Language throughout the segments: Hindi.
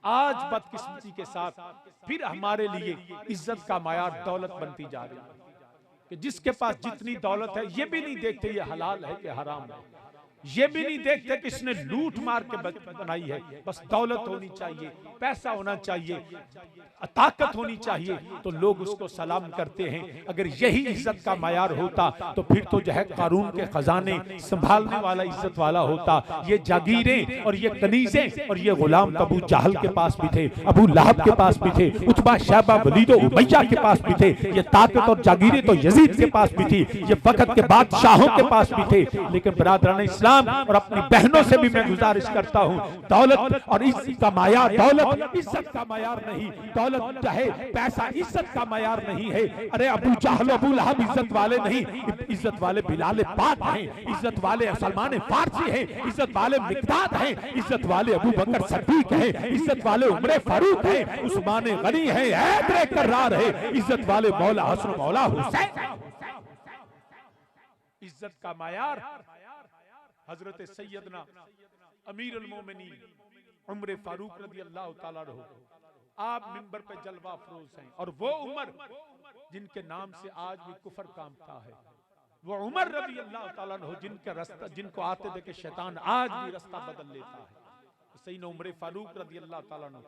आज बदकिस्मती के साथ फिर हमारे लिए इज्जत का मायार दौलत बनती जा रही है कि जिसके पास जितनी दौलत है ये भी नहीं देखते ये हलाल है कि हराम है, ये भी नहीं देखते कि इसने लूट मार के बनाई है। बस दौलत होनी चाहिए, पैसा होना चाहिए, ताकत होनी चाहिए, तो लोग उसको सलाम करते हैं। अगर यही इज्जत का मायार होता तो फिर तो जो है कारून के खजाने संभालने वाला इज्जत वाला होता। ये जागीरें और ये कनीजें और ये गुलाम अबू जहल के पास भी थे, अबू लहब के पास भी थे, उतबा शैबा वलीद उमैया के पास भी थे। ये ताकत और जागीरें तो यजीद के पास भी थी, ये वक्त के बादशाहों के पास भी थे। लेकिन बरादरान इस्लाम और अपनी बहनों से भी मैं गुजारिश करता हूं, दौलत और इज्जत का मायार, दौलत इज्जत का मायार नहीं, दौलत चाहे पैसा इज्जत का मायार नहीं है। अरे अबू जहल अबू लहब इज्जत वाले नहीं, इज्जत वाले बिलाल पाक हैं, इज्जत वाले सलमान फारसी हैं, इज्जत वाले मिकदाद हैं, इज्जत वाले अबू बकर सिद्दीक हैं, इज्जत वाले उमर फारूक हैं, उस्मान गनी हैं, हैदर कर्रार है, इज्जत वाले मौला हसन मौला हुसैन। इज्जत का मायार हजरत सैयदना अमीर अल मोमिनीन उमर फारूक रज़ी अल्लाह ताला अन्हु, आप मिंबर पे जलवा अफरोज हैं। और वो उमर जिनके नाम से आज भी कुफर कांपता है, वो उमर रज़ी अल्लाह ताला अन्हु जिनके रास्ता, जिनको आते देखे शैतान आज भी रास्ता बदल लेता है। सैयदना उमर फारूक रज़ी अल्लाह ताला अन्हु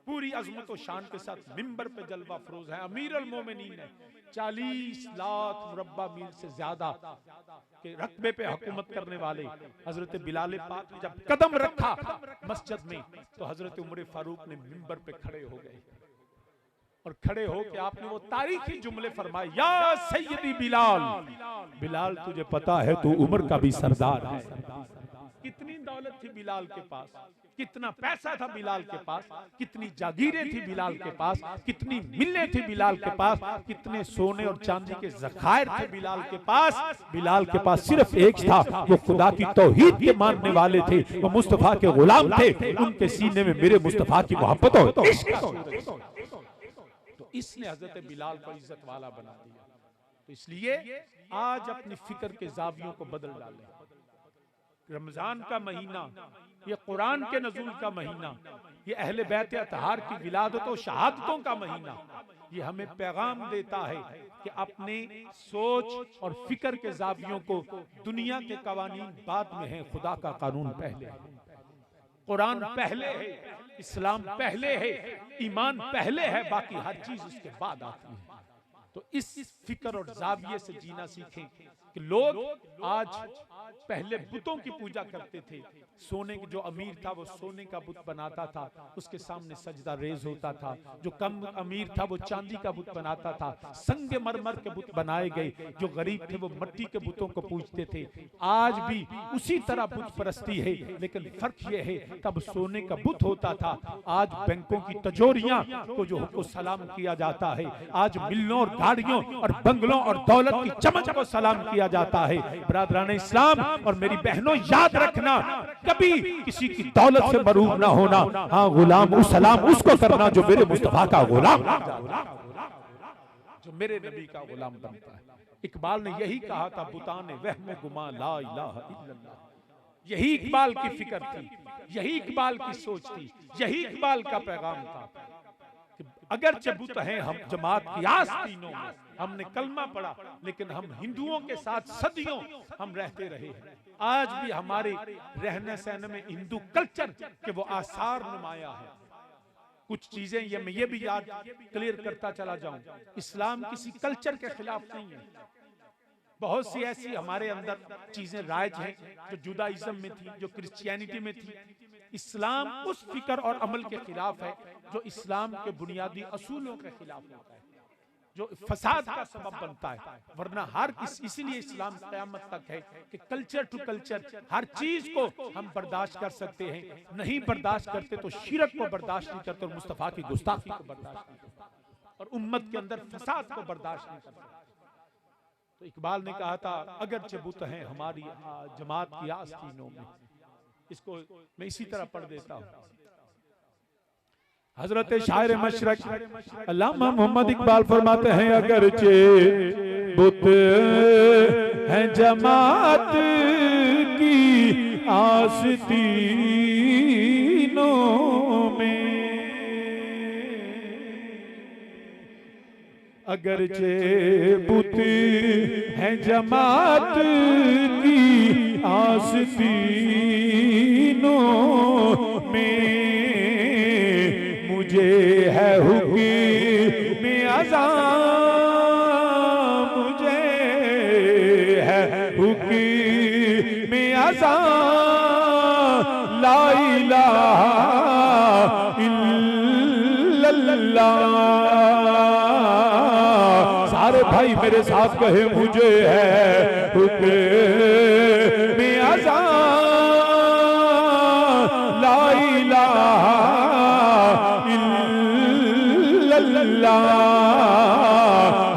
पूरी अजमत और शान के साथ मिंबर पे जलवा अफरोज है, अमीर अल मोमिनीन है। 40 लाख मुरब्बा मील से ज्यादा के रकबे पे हुकूमत करने वाले हजरत बिलाल पाक ने जब कदम रखा मस्जिद में, तो हजरत उमर फारूक ने मिंबर पे खड़े हो गए और खड़े हो के आपने वो तारीखी जुमले फरमाए, या सैयदी बिलाल, बिलाल तुझे पता है तू उमर का भी सरदार है। कितनी दौलत थी बिलाल के पास, कितना पैसा था बिलाल के पास, कितनी जागीरें थी बिलाल के पास, कितनी मिलें थी बिलाल के पास, कितने सोने और चांदी के ज़खायर थे बिलाल के पास। बिलाल के पास सिर्फ एक था, वो खुदा की तौहीद के मानने वाले थे, वो मुस्तफा के गुलाम थे, उनके सीने में मेरे मुस्तफा की मोहब्बत हो। तो इसने हजरत बिलाल को इज्जत वाला बना दिया। तो इसलिए आज अपनी फिक्र के जावियों को बदल डालें। रमजान का महीना, ये कुरान के नज़ूल का महीना, ये अहले बैत अतहार की विलादतों शहादतों का महीना, ये हमें पैगाम देता है कि अपने सोच और फिक्र के जावियों को, दुनिया के कवानीन बाद में है, खुदा का कानून पहले है, कुरान पहले है, इस्लाम पहले है, ईमान पहले है, बाकी हर चीज उसके बाद आती है। तो इस फिक्र और जाविये से जीना सीखें कि लोग आज पहले बुतों की पूजा करते थे। सोने की, जो अमीर था वो सोने का बुत बनाता था, उसके सामने सजदा रेज होता था। जो कम अमीर था वो चांदी का बुत बनाता था। संगे मरमर के बुत बनाए गए। जो गरीब थे वो मिट्टी के बुतों को पूजते थे। आज भी उसी तरह बुत परस्ती है, लेकिन फर्क ये है तब सोने का बुत होता था, आज बैंकों की तिजोरियां को सलाम किया जाता है। आज मिलों और गाड़ियों और बंगलों और दौलत की चमक को सलाम किया जाता है। बरादरान इस्लाम और मेरी बहनों, याद रखना, कभी किसी की दौलत से मरूब ना होना। हाँ, गुलाम उस सलाम उसको करना जो मेरे मुस्तफा का गुलाम, जो मेरे नबी का गुलाम बनता है। इकबाल ने यही कहा था, बुताने वहम गुमा ला इलाहा इल्लल्लाह। यही इकबाल की फिक्र थी, यही इकबाल की सोच थी, यही इकबाल का पैगाम था। अगर बुत हैं हम जमात की आस्तीनों में, हमने कलमा पढ़ा, लेकिन हम हिंदुओं के साथ सदियों हम रहते रहे हैं। आज भी हमारे रहने सहने में हिंदू कल्चर के वो आसार नुमाया है। कुछ चीजें ये मैं ये भी याद क्लियर करता चला जाऊं, इस्लाम किसी कल्चर के खिलाफ नहीं है। बहुत सी ऐसी हमारे अंदर चीजें राइज हैं जो जुदाइज्म में थी, जो क्रिश्चियनिटी में थी। इस्लाम उस फिक्र और अमल के खिलाफ है जो इस्लाम के बुनियादी असूलों के खिलाफ होता है, जो फसाद का सबब बनता है। वरना हर इसीलिए इस्लाम क़यामत तक है कि कल्चर टू कल्चर हर चीज को हम बर्दाश्त कर सकते हैं। नहीं बर्दाश्त करते तो शिरक को बर्दाश्त नहीं करते और मुस्तफा की गुस्ताखी को बर्दाश्त नहीं करते और उम्मत के अंदर फसाद को बर्दाश्त नहीं करते। तो इकबाल ने कहा था, अगर बुत हैं हमारी जमात की आस्तीनों में। इसको मैं इसी तरह पढ़ देता हूँ। हजरत शायर मशरक अल्लामा मोहम्मद इकबाल फरमाते हैं, अगरचे बुत हैं जमात की आस्तीनों में, अगरचे बुत है जमात की आस्तीनों में, मुझे है हुक्म अज़ां, मुझे है हुक्म अज़ां, ला इलाहा इल्लल्लाह। सारे भाई मेरे साथ कहे, मुझे है हुक्म अज़ां, ला इलाहा इल्लल्लाह।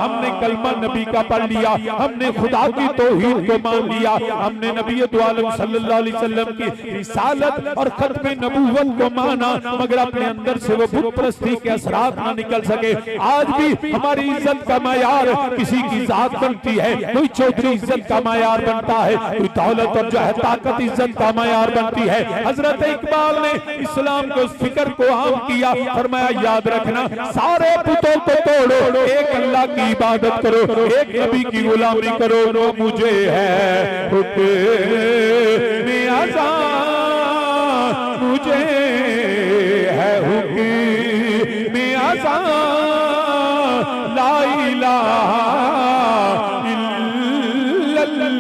हमने कलमा नबी का पढ़ लिया, हमने खुदा की तौहीद को मान लिया, हमने नबी दो आलम सल्लल्लाहु अलैहि वसल्लम की रिसालत और खत्म नबूवत को माना, मगर अपने अंदर से वो बुत परस्ती के असरात ना निकल सके। आज भी हमारी इज्जत का मायार किसी की जात बनती है, कोई चौधरी इज्जत का मायार बनता है, कोई दौलत और जो है ताकत इज्जत का मायार बनती है। हजरत इकबाल ने इस्लाम को उस फिक्र को आम किया, फरमाया याद रखना सारे बुतों को तोड़ो, एक अल्लाह की इबादत करो, एक नबी की गुलामी करो, नो मुझे है हुक्म अज़ां, मुझे है हुक्म अज़ां, ला इलाहा इल्लल्लाह।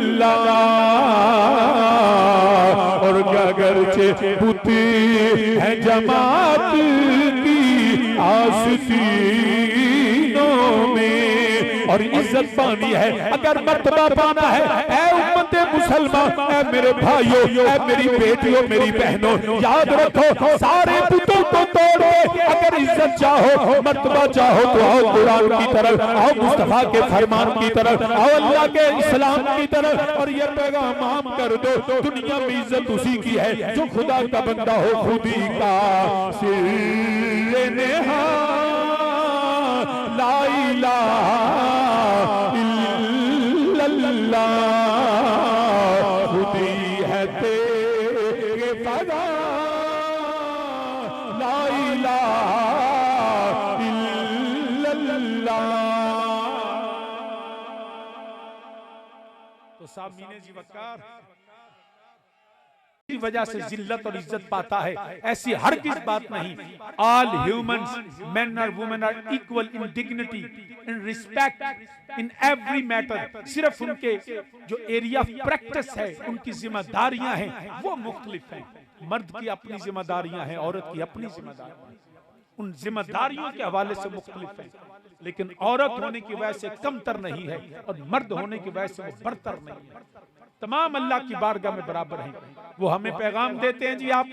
और अगरचे बुत है जमात की आस्तीनों में, और इज्जत पानी है, अगर मर्तबा पाना है, ऐ उम्मत मुसलमान, ऐ मेरे भाइयों, ऐ मेरी बेटियों, मेरी बहनों, याद रखो सारे बुतों को तोड़ के अगर इज्जत चाहो, मर्तबा चाहो, तो आओ कुरान की तरफ, आओ मुस्तफा के फरमान की तरफ, आओ अल्लाह के इस्लाम की तरफ, और ये पैगाम आम कर दो। दुनिया में इज्जत उसी की है जो खुदा का बंदा हो, खुदी का सिर-ए-नेहा, ला इलाहा इल्लल्लाह, खुदी है तेरे फदा, ला इलाहा इल्लल्लाह। तो सामीने जी वकार की वजह से जिल्लत और इज्जत पाता है, ऐसी हर किस बात नहीं। ऑल ह्यूमंस, मेन और women are equal in dignity, in respect, in every matter. सिर्फ उनके जो एरिया ऑफ प्रैक्टिस है, उनकी जिम्मेदारियां हैं, वो मुख्तलिफ हैं। मर्द की अपनी जिम्मेदारियां हैं, औरत की अपनी जिम्मेदारियां, उन जिम्मेदारियों के हवाले से मुख्तलिफ है, लेकिन औरत होने की वजह से कमतर नहीं है और मर्द होने की वजह से वो बरतर नहीं है। तमाम अल्लाह की बारगाह में बराबर हैं। वो हमें पैगाम देते हैं जी, आप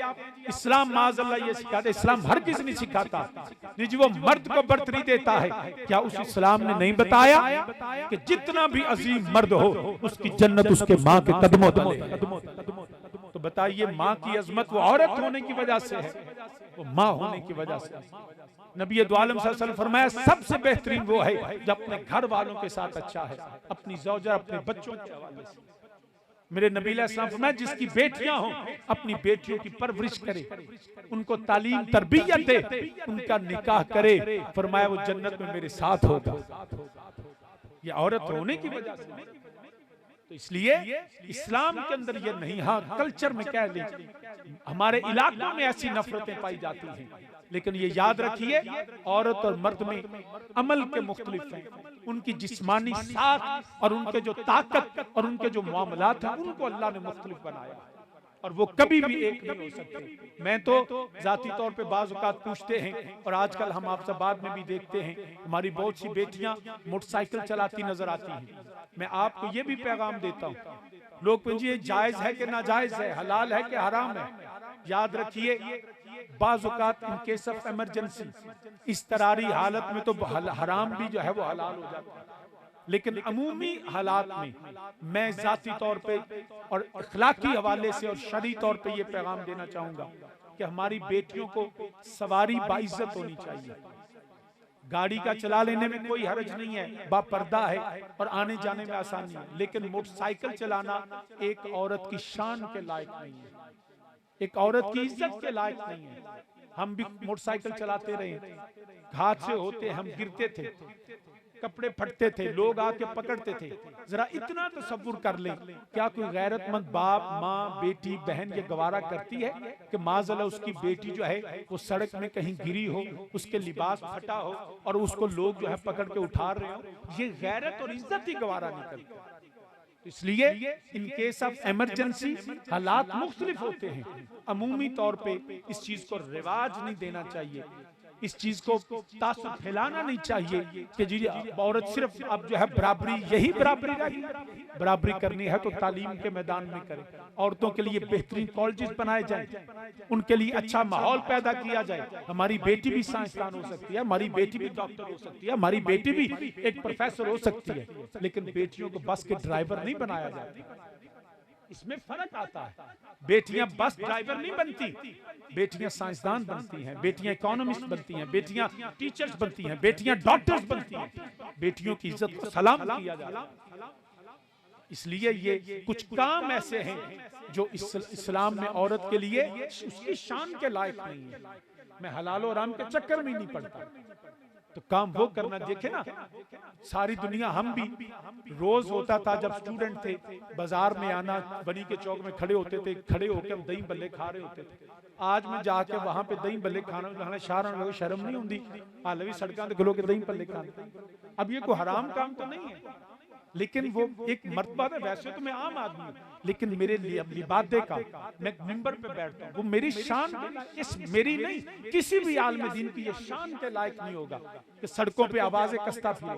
इस्लाम माज़अल्लाह ये सिखाते, इस्लाम हर किसी नहीं सिखाता नहीं जी, वो मर्द को बर्तरी देता है। क्या उस इस्लाम ने नहीं बताया कि जितना भी अजीम मर्द हो उसकी जन्नत उसके माँ के कदमों तले? तो बताइए, माँ की अजमत वो औरत होने की वजह से है, वो माँ होने की वजह से। नबी दो आलम सल्लल्लाहु अलैहि वसल्लम फरमाया, सबसे बेहतरीन वो है जो अपने घर वालों के साथ अच्छा है, अपनी ज़ौजा, अपने बच्चों के हवाले से। मेरे नबी अलैहिस्सलाम फरमाया, जिसकी बेटियां हों अपनी बेटियों की परवरिश करे, उनको तालीम तरबियत दे, उनका निकाह करे, फरमाया वो जन्नत में मेरे साथ होगा। ये औरत होने की वजह से। तो इसलिए इस्लाम के अंदर ये नहीं, हाँ कल्चर में कह लें, हमारे इलाकों में ऐसी नफरतें पाई जाती हैं, लेकिन ये याद रखिए औरत और मर्द में अमल के मुख्तलिफ हैं, उनकी जिस्मानी साख और उनके जो ताकत और उनके जो मामलात हैं, उनको अल्लाह ने मुख्तलिफ बनाया और वो कभी भी एक नहीं हो सकते। मैं तो जाती तौर पे बाज़ औक़ात पूछते हैं, और आजकल हम आपसे बाद में भी देखते हैं, हमारी बहुत सी बेटियां मोटरसाइकिल चलाती नजर आती हैं। मैं आपको ये भी पैगाम देता हूँ, लोग पूछिए ये जायज है कि नाजायज है, हलाल है कि हराम है। याद रखिए, बाज़ औक़ात इन केस ऑफ इमरजेंसी, इस तरारी हालत में तो हराम भी जो है वो हलाल हो जाता है, लेकिन अमूमी हालात में मैं जाती तौर पे और अखलाकी हवाले से और शरई तौर पे ये पैगाम देना चाहूंगा कि हमारी बेटियों को सवारी बाइज्जत होनी चाहिए। गाड़ी का चला लेने में कोई हर्ज नहीं है, बापर्दा है और आने जाने में आसानी है, लेकिन मोटरसाइकिल चलाना एक औरत की शान के लायक नहीं है, एक औरत की इज्जत के लायक नहीं है। हम भी मोटरसाइकिल चलाते रहे, हादसे होते, हम गिरते थे, कपड़े फटते थे, लोग आके पकड़ते थे। जरा इतना तसव्वुर कर लें, क्या कोई गैरतमंद बाप, माँ, बेटी, बहन ये गवारा करती है कि माज़अल्लाह उसकी बेटी जो है वो सड़क में कहीं गिरी हो, उसके लिबास फटा हो और उसको लोग जो है पकड़ के उठा रहे हो? ये गैरत और इज्जत ही गवारा नहीं करती। इसलिए इन केस ऑफ इमरजेंसी हालात मुख्तलिफ होते हैं। अमूमी तौर पे इस चीज को रिवाज नहीं देना चाहिए, इस चीज को तासुब फैलाना नहीं चाहिए कि जी औरत सिर्फ अब जो है बराबरी, यही बराबरी रही। बराबरी करनी है तो तालीम के मैदान में करें, औरतों के लिए बेहतरीन कॉलेजेस बनाए जाएं, उनके लिए अच्छा माहौल पैदा किया जाए। हमारी बेटी भी साइंसदान हो सकती है, हमारी बेटी भी डॉक्टर हो सकती है, हमारी बेटी भी एक प्रोफेसर हो सकती है, लेकिन बेटियों को बस के ड्राइवर नहीं बनाया जाता। इसमें फर्क आता है। बेटियां बस ड्राइवर नहीं बनती, बेटियां साइंसदान बनती हैं, बेटियां इकोनॉमिस्ट बनती हैं, बेटियां टीचर्स बनती हैं, बेटियां डॉक्टर्स बनती हैं। बेटियों की इज्जत को सलाम किया जाता है। इसलिए ये कुछ काम ऐसे हैं जो इस्लाम में औरत के लिए उसकी शान के लायक नहीं है। मैं हलाल और हराम के चक्कर में नहीं पड़ता, तो काम वो करना। देखे ना, सारी दुनिया, हम भी रोज होता था जब स्टूडेंट थे, बाजार में आना, बनी के चौक में खड़े होते थे, खड़े होकर हम दही बल्ले खा रहे होते थे। आज मैं जाके वहां पे दही बल्ले खाना शर्म नहीं होती, हाल भी सड़कों पे खलो के दही बल्ले खाना। अब ये कोई हराम काम तो नहीं है, लेकिन वो एक मर्तबा है। वैसे तो मैं आम आदमी हूँ, लेकिन मेरे लिए लिबादे का मैं मिंबर पे बैठता हूँ, वो मेरी शान, इस मेरी नहीं, किसी भी आलम दीन की ये शान के लायक नहीं होगा कि सड़कों पे आवाजें कसता फिरे,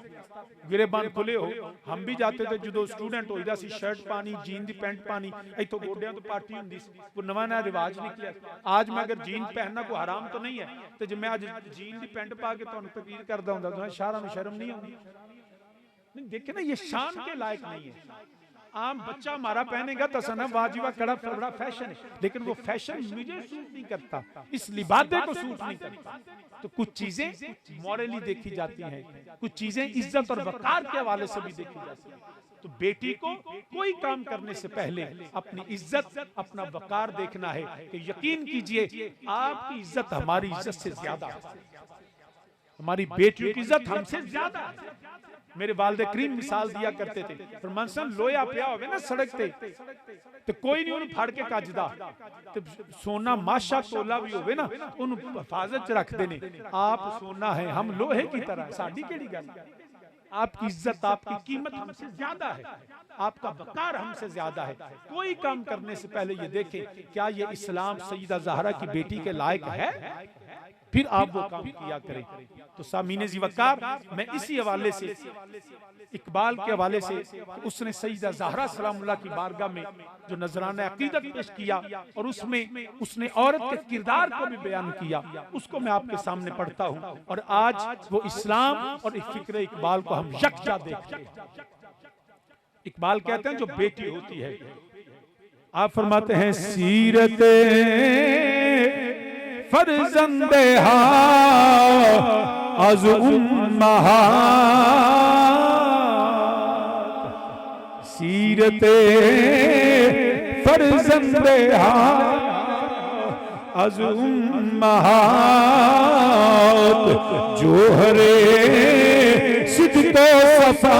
गिरेबान खुले हो। हम भी जाते थे जो स्टूडेंट हो, इधर शर्ट पानी, जीन दी पैंट पानी, इतो गोडियां तो पार्टी होंदी सी, वो नवा नया रिवाज निकलिया। आज मैं अगर जीन पहनना कोई हराम तो नहीं है, तो जो मैं आज जीन दी पैंट पा के तुहानू तकरीर करदा हुंदा तो शहरां नूं शर्म नहीं आउंदी। देखे ना, ये शान के लायक नहीं है। आम बच्चा हमारा पहनेगा तो सना वाजिबा कड़ा बड़ा फैशन है, लेकिन वो फैशन मुझे सूट नहीं करता, इस लिबादे को सूट नहीं करता। तो कुछ चीजें मॉरली देखी जाती हैं, कुछ चीजें इज्जत और वकार के हवाले से भी देखी जाती हैं। तो बेटी को कोई काम करने से पहले अपनी इज्जत, अपना वकार देखना है कि यकीन कीजिए आपकी इज्जत हमारी इज्जत से ज्यादा है, हमारी बेटियों की इज्जत हमसे ज्यादा है। मेरे वालिद करीम मिसाल दिया करते थे, फरमान लोया पिया होवे ना सड़क ते, तो कोई नहीं उन्हें फाड़ के कजदा, तो सोना माशा तोला भी होवे ना उन्हें हिफाजत च रखते ने। आप सोना है, हम लोहे की तरह, साडी केड़ी गल। आपकी इज्जत, आपकी कीमत हमसे ज्यादा है, आपका वकार हमसे ज्यादा है। कोई काम करने से पहले ये देखें क्या ये इस्लाम सईदा ज़हरा की बेटी के लायक है, फिर आप वो काम किया करें। तो सामीने ज़िवकार, मैं इसी हवाले से, इकबाल के हवाले से, उसने सईदा ज़हरा सलामुल्लाह की बारगाह में जो नजराना अकीदत पेश किया और उसमें उसने औरत के किरदार को भी बयान किया, उसको मैं आपके सामने पढ़ता हूँ। और आज वो इस्लाम और फिक्र इकबाल को हम यकजा देखते हैं। इकबाल कहते हैं जो बेटी होती है, आप फरमाते हैं सीरते फर्जंदे हा अज़ उम्महात, सीरते फर्जंदे हा अज़ उम्महात, जोहरे सिद्क़ो सफ़ा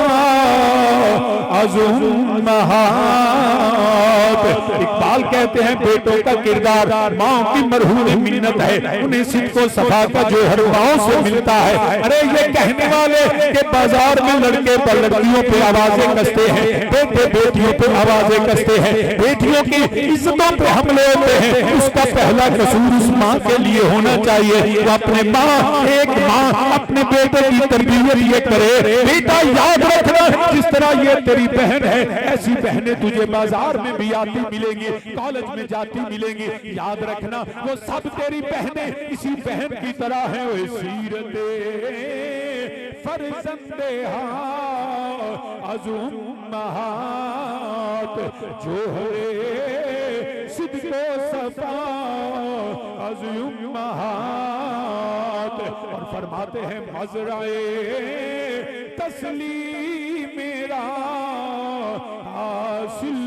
अज़ उम्महात। इकबाल कहते हैं बेटों का किरदार माँ की मरहूम मिन्नत है, उन्हें सिद्क़ो सफ़ा का जोहर माँ से मिलता है। अरे ये कहने वाले के बाजार में लड़के पर लड़कियों पे आवाजें कसते हैं, बेटे बेटियों पे आवाजें कसते हैं, बेटियों की इज्जतों पे हमले होते हैं, उसका पहला कसूर उस माँ के लिए होना चाहिए। तो अपने माँ, एक माँ अपने बेटे की तरबियत ये करे, बेटा याद रखना जिस तरह ये तेरी बहन है, ऐसी बहनें तुझे बाजार में भी आती मिलेंगी, कॉलेज में जाती मिलेंगी, याद रखना वो सब तेरी बहनें इसी बहन की तरह है। वो सीरते फर्जंदे हा अज़ उम्महात, जोहरे सिद्क़ो सफ़ा अज़ उम्महात। और फरमाते हैं मज़राए तस्लीम मेरा हासिल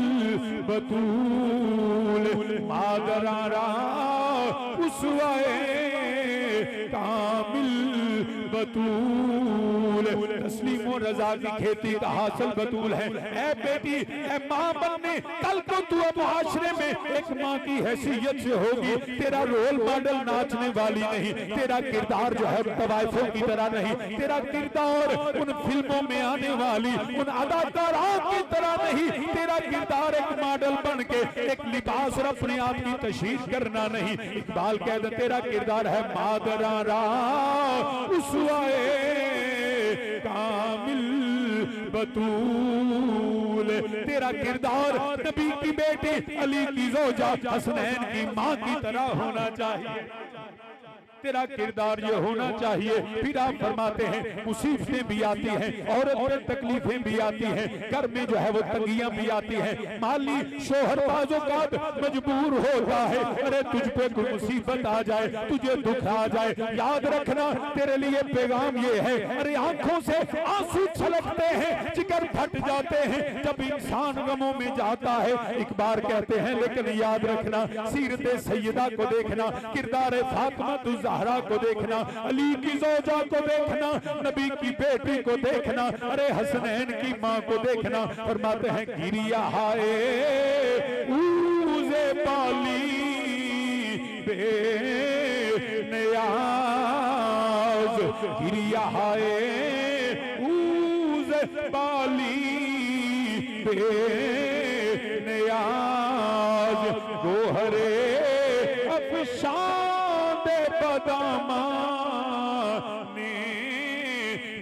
बतूल, मादरारा उसवाए कामिल बतूल, तस्लीम और रजा की खेती का हासिल बतूल है। ऐ बेटी, ऐ माँ बनने, कल को तू मुआशरे में एक माँ की हैसियत से होगी। तेरा रोल मॉडल नाचने वाली नहीं, तेरा किरदार जो है तवाइफों की तरह नहीं, तेरा किरदार उन फिल्मों में आने वाली उन अदाकारों की तरह नहीं, तेरा किरदार एक मॉडल बन के एक लिबास और अपने आप की तशहीर करना नहीं। इकबाल कहते तेरा किरदार है मादरारा उसवाए कामिल बतूल, तेरा किरदार नबी की बेटी अली की ज़ौजा हसनैन की माँ की तरह होना चाहिए। तेरा किरदार ये होना चाहिए। फिर आप फरमाते हैं मुसीबतें भी आती हैं, औरत पर तकलीफें भी आती हैं, घर में जो है वो तंगियां भी आती हैं, माली शोहर बाज़-ओ-क़ात मजबूर होता है, अरे तुझ पे कोई मुसीबत आ जाए, तुझे दुख आ जाए, याद रखना तेरे लिए पैगाम ये है, अरे आंखों से आंसू छलकते हैं, जिगर फट जाते हैं जब इंसान गमों में जाता है। एक बार कहते हैं लेकिन याद रखना सीरत सैयदा को देखना, किरदार फातिमा ज़हरा को देखना, अली की ज़ौजा को देखना, नबी की बेटी को देखना, अरे हसनैन की माँ को देखना। फरमाते हैं गिरिया हाय ऊज़े बाली बेनियाज़, गिरिया हाय ऊज़े बाली बेनियाज़, गोहरे अफ़शान बदामा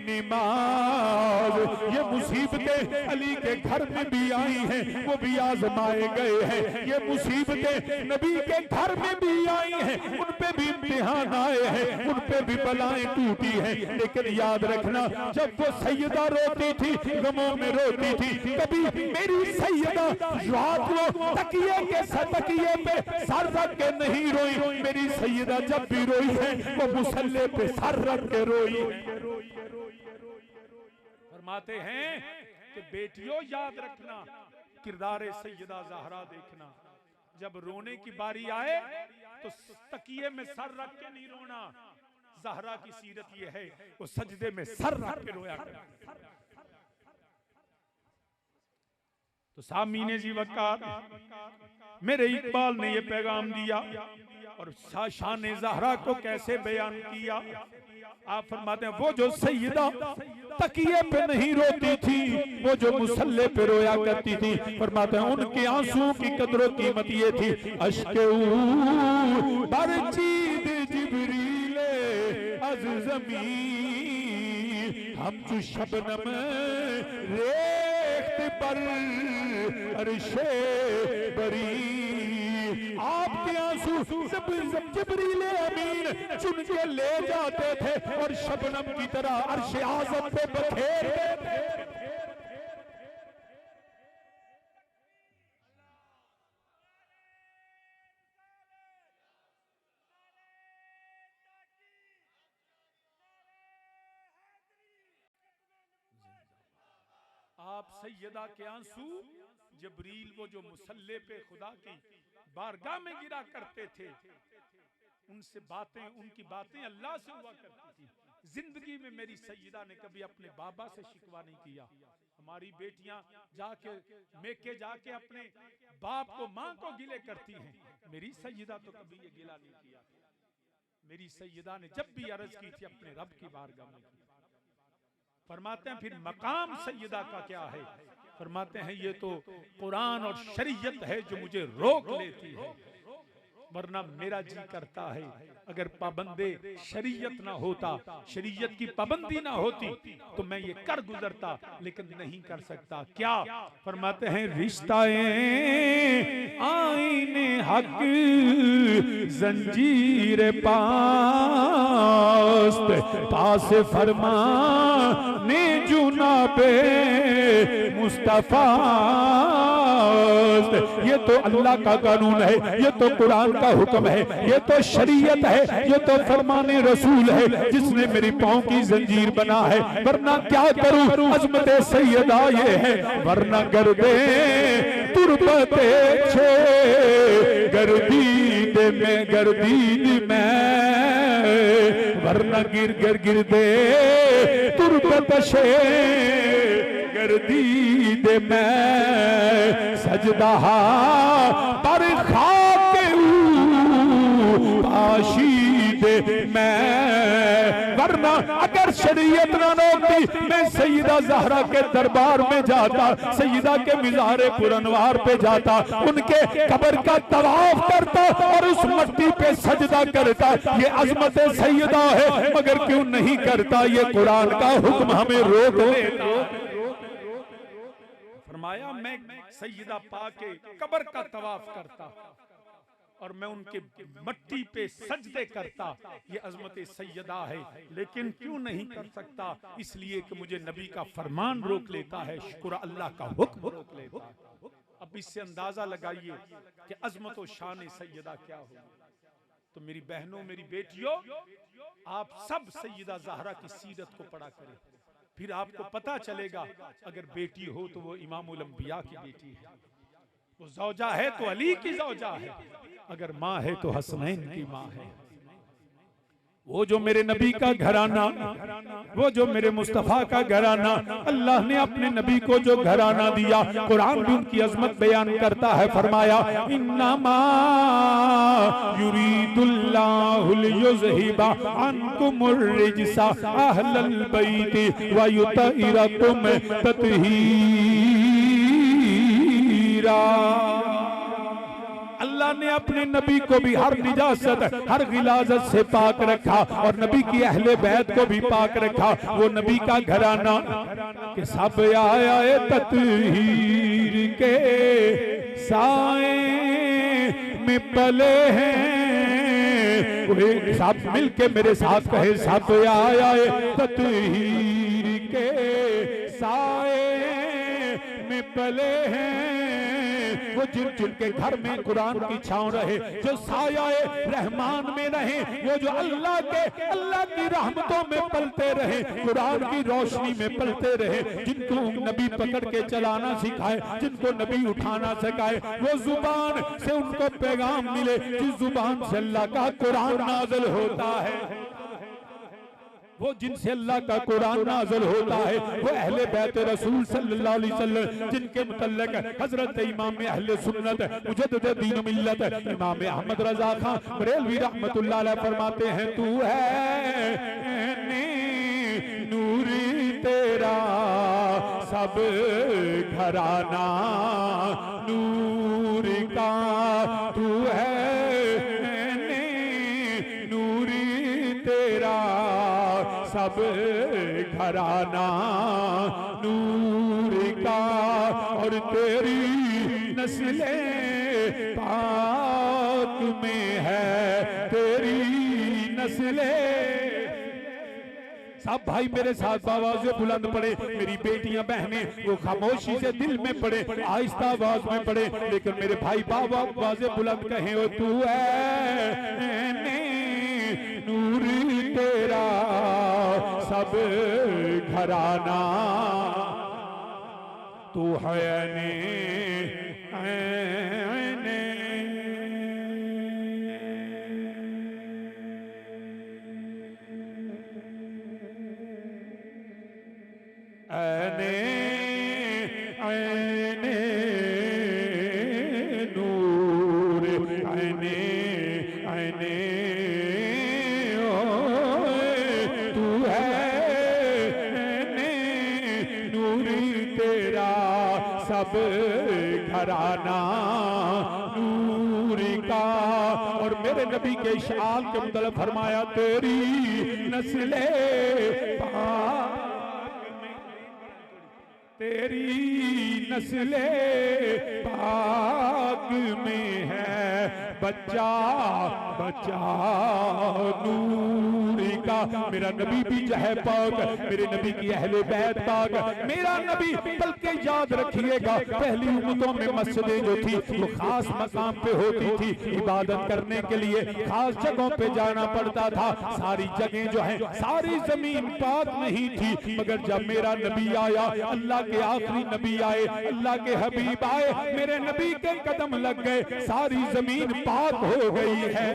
निमाज। ये मुसीबतें अली के घर में भी आई हैं, वो भी आजमाए गए हैं। ये मुसीबतें नबी के घर में भी आई हैं, उन पे भी इम्तिहान आए हैं, उन पे भी बलाएं टूटी हैं। लेकिन याद रखना जब वो सैयदा रोती थी, गमों में रोती थी, कभी मेरी सैयदा रात को तकिए पे सर रख के नहीं रोई। मेरी सैयदा जब भी रोई है वो मुसल्ले पे सर रख के रोई। फरमाते हैं कि बेटियों याद रखना किरदार सैयदा ज़हरा देखना, जब रोने की बारी आए तो तकिए में सर रख के नहीं रोना। ज़हरा की सीरत ये है वो सजदे में सर रख के रोया करती। तो सामीने जी वक़ार मेरे इकबाल ने ये पैगाम दिया और शान ज़हरा को कैसे बयान किया। आप फरमाते हैं वो जो सैयदा तकिए पे नहीं रोती थी, वो जो मुसल्ले पे रोया करती थी, फरमाते हैं उनके आंसू की कदर कीमत ये थी। अश्के बरचीद जिब्रीले अज़ ज़मीं, हम जो शबनम रेख्त पर अर्शे बरी। आपके आंसू जिब्रीले अमीन चुन के ले जाते थे और शबनम की तरह अर्शे आज़म पे बखेरते थे। आप सैयदा के आंसू जिब्रील वो जो मुसल्ले पे खुदा की बारगाह में गिरा करते थे, उनसे बातें, उनकी बातें अल्लाह से हुआ करती थी। जिंदगी में मेरी सैयदा ने कभी अपने बाबा से शिकवा नहीं किया। हमारी बेटियां जाके मेके जाके अपने बाप को माँ को गिले करती हैं, मेरी सैयदा तो कभी ये गिला नहीं किया। मेरी सैयदा ने जब भी अर्ज की थी अपने रब की बारगाह में। फरमाते हैं फिर मकाम सैयदा का क्या है। फरमाते हैं ये तो कुरान और शरीयत है जो मुझे रोक लेती है, वरना मेरा जी करता है अगर पाबंदे शरीयत ना होता, शरीयत की पाबंदी ना होती तो मैं ये कर गुजरता, लेकिन नहीं कर सकता। क्या फरमाते हैं रिश्ताए आईने हक जंजीर पास फरमा ने जुनाबे मुस्तफा। ये तो अल्लाह का कानून है, ये तो कुरान का हुक्म है, ये तो शरीयत है, ये तो फरमाने रसूल है जिसने मेरी पाँव की जंजीर बना है। वरना क्या करूं, अजमत सैयदा ये है, वरना गर्दे तुरबते छे गर्दी दे में गर्दीद में वरना गिर गिर गिर दे तुरबतशे गर्दीद में सजदा पर खाके पाशीदे में। वरना अगर शरीयत न रोकती मैं सैयदा ज़हरा के दरबार में जाता, सैयदा के मिज़ारे पुरनवार पे जाता, उनके कब्र का तवाफ करता और उस मट्टी पे सजदा करता। ये अज़मत सैयदा है मगर क्यों नहीं करता, ये कुरान का हुक्म हमें रोक लेता। फरमाया मैं सैयदा पाके कब्र का तवाफ करता और मैं उनके मट्टी पे सजदे करता, ये अज़मत सैयदा है। लेकिन क्यों नहीं कर सकता, इसलिए कि मुझे नबी का फरमान रोक लेता है, शुक्र अल्लाह का हुक्म रोक लेता है। अब इससे अंदाजा लगाइए कि अज़मत व शान सैयदा क्या होगी। तो मेरी बहनों, मेरी बेटियों, आप सब सैयदा ज़हरा की सीरत को पढ़ा करें, फिर आपको पता चलेगा अगर बेटी हो तो वो इमामुल अंबिया की बेटी है, वो ज़ौजा है तो अली की ज़ौजा है, अगर माँ है तो हसनैन की माँ है। वो जो मेरे नबी का घराना, वो जो मेरे मुस्तफा का घराना, अल्लाह ने अपने नबी को जो घराना दिया, कुरान भी उनकी अजमत बयान करता है। फरमाया इन्नमा युरीदुल्लाहु लियुज़हिबा अन्कुमुर रिज्सा अहलल बैति व युतहिरकुम तत्हीरा। अल्लाह ने अपने नबी को भी हर निजासत, हर गिलाजत से पाक रखा और नबी की अहले बैत को भी पाक रखा। वो नबी का घराना के सब आया तत्हीर के साए में पले हैं। सब मिलके मेरे साथ कहे सब आया तत्हीर के साए में पले हैं। वो जिनके घर में कुरान की छांव रहे, जो साया रहमान में रहे, वो जो अल्लाह की रहमतों में पलते रहे, कुरान की रोशनी में पलते रहे, जिनको नबी पकड़ के चलाना सिखाए, जिनको नबी उठाना सिखाए, वो जुबान से उनको पैगाम मिले जिस जुबान से अल्लाह का कुरान नाज़िल होता है। वो जिनसे अल्लाह का कुरान नाज़िल होता है, वो अहले बैत रसूल सल्लल्लाहु अलैहि वसल्लम, जिनके मुतल्लिक हजरत इमाम अहले सुन्नत मुजद्दिद दीन मिल्लत इमाम अहमद रज़ा खान बरेलवी रहमतुल्लाह अलैह फरमाते हैं, तू है नूरी तेरा सब घराना नूर का, तू है नूरी तेरा सब घराना नूर का, और तेरी नस्ले पाक में है, तेरी नस्ले। सब भाई मेरे साथ आवाज़ें बुलंद पड़े, मेरी बेटियां बहनें वो खामोशी से दिल में पड़े, आहिस्ता आवाज में पड़े, लेकिन मेरे भाई बाबा आवाज़ें बुलंद कहें, ओ तू है नूर तेरा सब घराना, तू है नूर तू है नूर तेरा सब घराना नूर का। और मेरे नबी के शाल के मुतल्लिक़ फरमाया, तेरी नस्ले तेरी नस्ले पाक में है बच्चा बच्चा नूर का। मेरा नबी भी जो है पाक, मेरे नबी की अहले बैत पाक, मेरा नबी। बल्कि याद रखिएगा, पहली उम्मतों में मस्जिदें जो थी वो खास मकाम पे होती थी, इबादत करने के लिए खास जगहों पे जाना पड़ता था। सारी जगह जो है, सारी जमीन पाक नहीं थी, मगर जब मेरा नबी आया, अल्लाह के आखिरी नबी आए, अल्लाह के हबीब आए, मेरे नबी के कदम लग गए, सारी जमीन पाक हो गई है,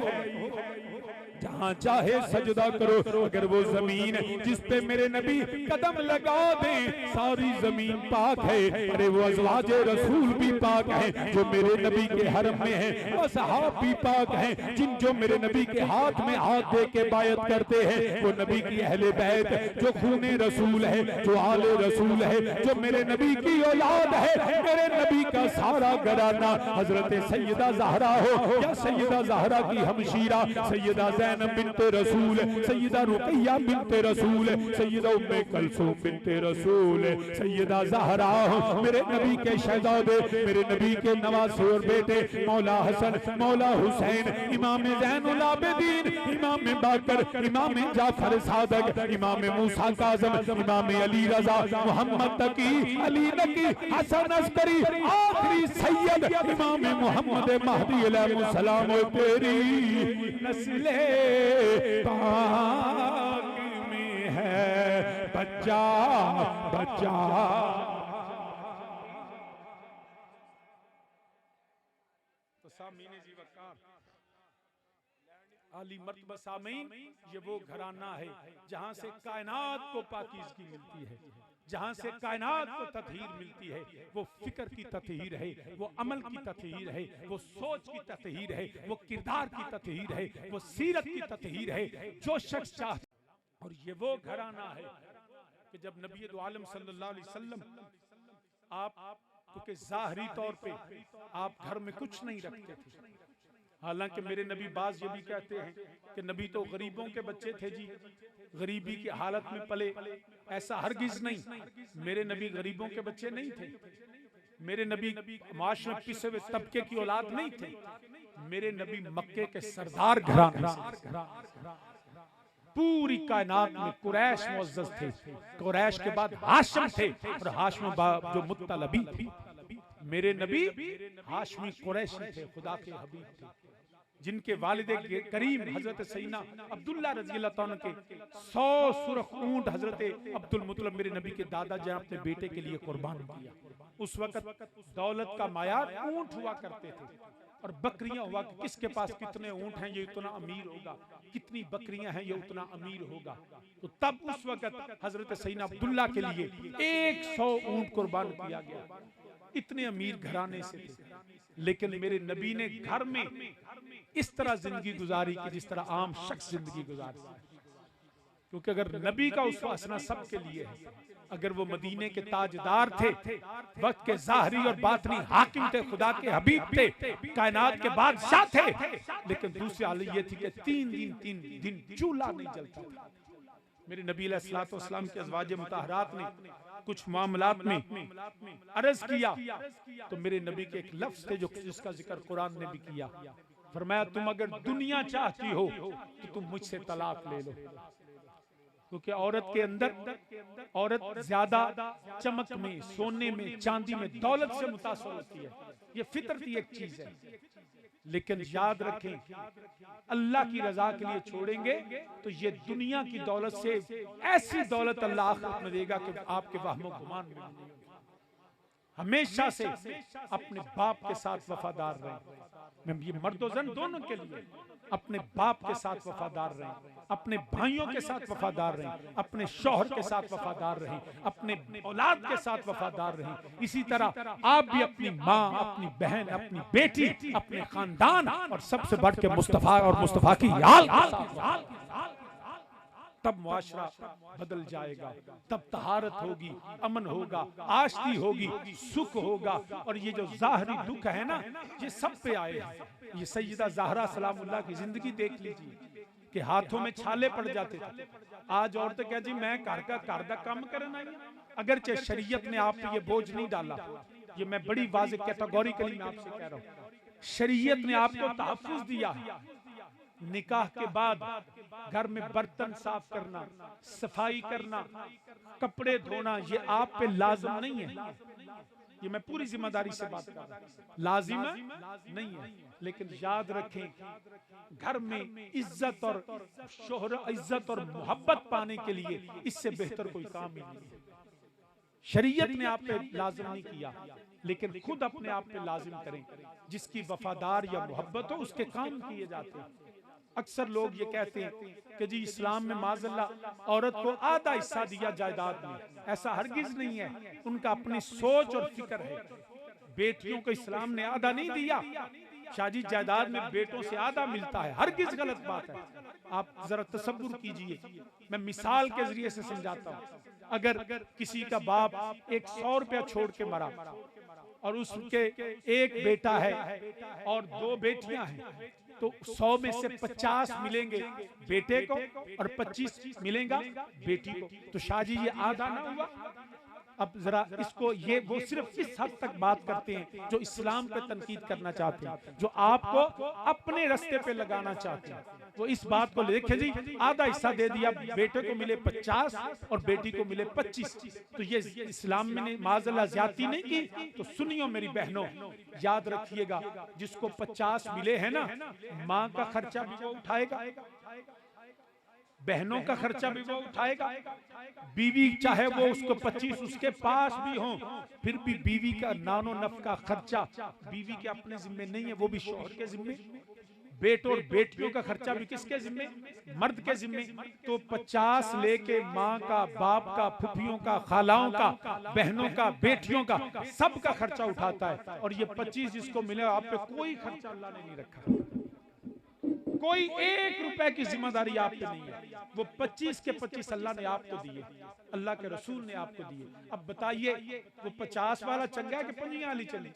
जहाँ चाहे सजदा करो। अगर वो जमीन जिस पे मेरे नबी कदम लगा दे सारी जमीन पाक है, अरे वो अज़वाजे रसूल भी पाक है जो मेरे नबी के हरम में है, वो सहाब भी पाक है जिन जो मेरे नबी के हाथ में हाथ दे के बायत करते हैं, वो नबी की अहले बैत जो खूने रसूल है, जो आले रसूल है, जो मेरे नबी की औलाद है। मेरे नबी का सारा घराना हजरत सैयदा ज़हरा हो या सैयदा ज़हरा की हमशीरा सैयदा ज़ैनब बिन्ते रसूल, सैयदा रुक़ैया बिन्ते रसूल, सैयदा उम्मे कुलसूम बिन्ते रसूल, सैयदा ज़हरा मेरे नबी के शहज़ादे, मेरे नबी के नवासे और बेटे मौला हसन, मौला हुसैन, इमाम ज़ैनुल आबिदीन, इमाम बाकर, इमाम जाफर सादक, इमाम मूसा काज़म, इमाम अली रज़ा, मोहम्मद तकी, अली नकी, हसन अस्करी, आखिरी सैयद इमाम मोहम्मद महदी अलैहिस्सलाम तेरी नस्ले पाक में है बच्चा बच्चा। तो सामीने जी वक़ार आली मर्तबा सामीन, ये वो घराना है जहां से कायनात को पाकीज़गी मिलती है, जहां से कायनात को तत्हीर मिलती है। वो फिक्र की तत्हीर है, वो अमल की तत्हीर है, वो सोच की तत्हीर है, वो किरदार की तत्हीर है, वो सीरत की तत्हीर है। जो शख्स चाहता, और ये वो घराना है कि जब नबी दो आलम सल्लल्लाहु अलैहि वसल्लम आप, क्योंकि ज़ाहिरी तौर पे आप घर में कुछ नहीं रखते थे, हालांकि मेरे नबी बाज ये भी कहते हैं कि नबी तो गरीबों के बच्चे थे जी, गरीबी की हालत में पले, ऐसा हरगिज नहीं। मेरे नबी गरीबों के बच्चे नहीं थे, मेरे नबी माश में पिसे हुए तबके की औलाद नहीं थे, मेरे नबी मक्के के सरदार घराने से। पूरी कायनात में कुरैश मुअज़्ज़ज़ थे, कुरैश के बाद हाशिम थे, और हाशिम जो मुत्तलबी थे। मेरे नबी हाशमी कुरैशी थे, खुदा के हबीब थे, जिनके वालिद करीम हजरत सैयदना अब्दुल्ला रज़ियल्लाहु अन्हु के 100 सुर्ख ऊंट हजरत अब्दुल मुत्तलिब मेरे नबी के दादा जी अपने बेटे के लिए कुर्बान किया। उस वक्त दौलत का मायार ऊंट हुआ करते थे और बकरियां हुआ, किसके पास कितने ऊंट हैं ये इतना अमीर होगा, कितनी बकरियां हैं ये उतना अमीर होगा। तो तब उस वक्त हजरत सैयदना अब्दुल्ला के लिए 100 ऊंट कुर्बान किया गया, इतने अमीर घराने से थे। लेकिन मेरे नबी ने घर में इस तरह जिंदगी गुजारी कि जिस तरह आम शख्स जिंदगी गुजारता है, क्योंकि अगर नबी का उसवा हसना सबके लिए है, अगर वो मदीने के ताजदार थे, वक्त के ज़ाहिरी और बातनी हाकिम थे, खुदा के हबीब थे, कायनात के बादशाह थे, लेकिन दूसरी हालत ये थी कि 3 दिन चूल्हा नहीं जलता था। मेरे नबी अलैहिस्सलातु वस्सलाम के अज़वाजे मुतहरात ने कुछ मामलात में अर्ज किया, तो मेरे नबी के एक लफ्ज थे जो जिसका जिक्र कुरान ने भी किया, फरमाया तुम अगर दुनिया चाहती हो तो तुम मुझसे तलाक ले लो, क्योंकि औरत के अंदर औरत ज्यादा चमक में, सोने में, चांदी में, दौलत से मुतासर होती है, ये फितरती एक चीज है। लेकिन याद रखें अल्लाह की रजा के लिए छोड़ेंगे तो ये दुनिया की दौलत से ऐसी दौलत अल्लाह आखिरत में देगा कि आपके वहमो गुमान में नहीं होगी। हमेशा से अपने बाप के साथ वफादार रहें, ये मर्दोजन दोनों के लिए, अपने बाप के साथ वफादार रहें, अपने भाइयों के साथ वफादार रहें, अपने शौहर के साथ वफादार रहें, अपने औलाद के साथ वफादार रहें। इसी तरह आप भी अपनी माँ, अपनी बहन, अपनी बेटी, अपने खानदान और सबसे बढ़ के मुस्तफा और मुस्तफा की याद, तब मुआशरा बदल जाएगा, तब तहारत होगी, अमन होगा, आश्ती होगी, सुख होगा। और ये जो ज़ाहरी दुख है ना, ये सब पे आए हैं। ये सैयदा ज़हरा सलामुल्लाह की जिंदगी देख लीजिए कि हाथों में छाले पड़ जाते थे। आज औरतें कह जी मैं घर का काम करना है, अगरचे शरीयत ने आप पे ये बोझ नहीं डाला, ये मैं बड़ी वाज़ेह कैटेगोरिकली मैं आपसे कह रहा हूँ, शरीयत ने आपको तहफ़्फ़ुज़ दिया है। निकाह के बाद घर में बर्तन साफ करना, सफाई करना, कपड़े धोना, ये आप पे लाजिम नहीं है, ये मैं पूरी जिम्मेदारी से बात कर रहा हूं, लाजिम नहीं है। लेकिन याद रखें घर में इज्जत और शोहरत, इज्जत और मोहब्बत पाने के लिए इससे बेहतर कोई काम ही नहीं है। शरीयत ने आप पे लाजिम नहीं किया, लेकिन खुद अपने आप पे लाजिम करें। जिसकी वफादार या मोहब्बत हो उसके काम किए जाते हैं। अक्सर लोग ये कहते हैं कि जी इस्लाम में माज़अल्लाह औरत को आधा हिस्सा दिया जायदाद में, ऐसा हरगिज नहीं है। उनका अपनी सोच और फिक्र है। बेटियों को इस्लाम ने आधा नहीं दिया, शादी जायदाद में बेटों से आधा मिलता है, हरगिज गलत बात है। आप जरा तसव्वुर कीजिए, मैं मिसाल के जरिए से समझाता हूँ। अगर किसी का बाप 100 रुपया छोड़ के मरा और उसके एक बेटा है और 2 बेटियां हैं, तो 100 में से 50 मिलेंगे बेटे को और 25 मिलेगा बेटी को, तो शादी ये आधा ना हुआ? अब जरा इसको ये वो सिर्फ इस हद तक बात करते हैं जो इस्लाम पे तनकीद करना चाहते हैं, जो आपको अपने रास्ते पे लगाना चाहते हैं। वो इस बात को देखें जी, आधा हिस्सा दे दिया, बेटे को मिले 50 और बेटी को मिले 25, तो ये इस्लाम में माज़अल्लाह ज़्यादती नहीं की। तो सुनियो मेरी बहनों, याद रखिएगा, जिसको 50 मिले हैं ना, माँ का खर्चा भी वो उठाएगा, बहनों का खर्चा भी वो उठाएगा। बीवी चाहे वो उसको 25 उसके पास भी हो, फिर भी बीवी का नानो नफ का खर्चा बीवी के अपने जिम्मे नहीं है, वो भी शौहर के जिम्मे। बेटों और बेटियों का खर्चा भी किसके जिम्मे? मर्द के जिम्मे। तो 50 लेके माँ का, बाप का, फुफियों का, खालाओं का, बहनों का, बेटियों का, सबका खर्चा उठाता है। और ये 25 जिसको मिले, आप पे कोई खर्चा अल्लाह ने नहीं रखा, कोई 1 रुपए की जिम्मेदारी आप पे नहीं है। वो 25 के 25 अल्लाह ने आपको दिए, अल्लाह के रसूल ने आपको दिए। अब बताइए, वो 50 वाला चंगा है कि 25 वाली चली?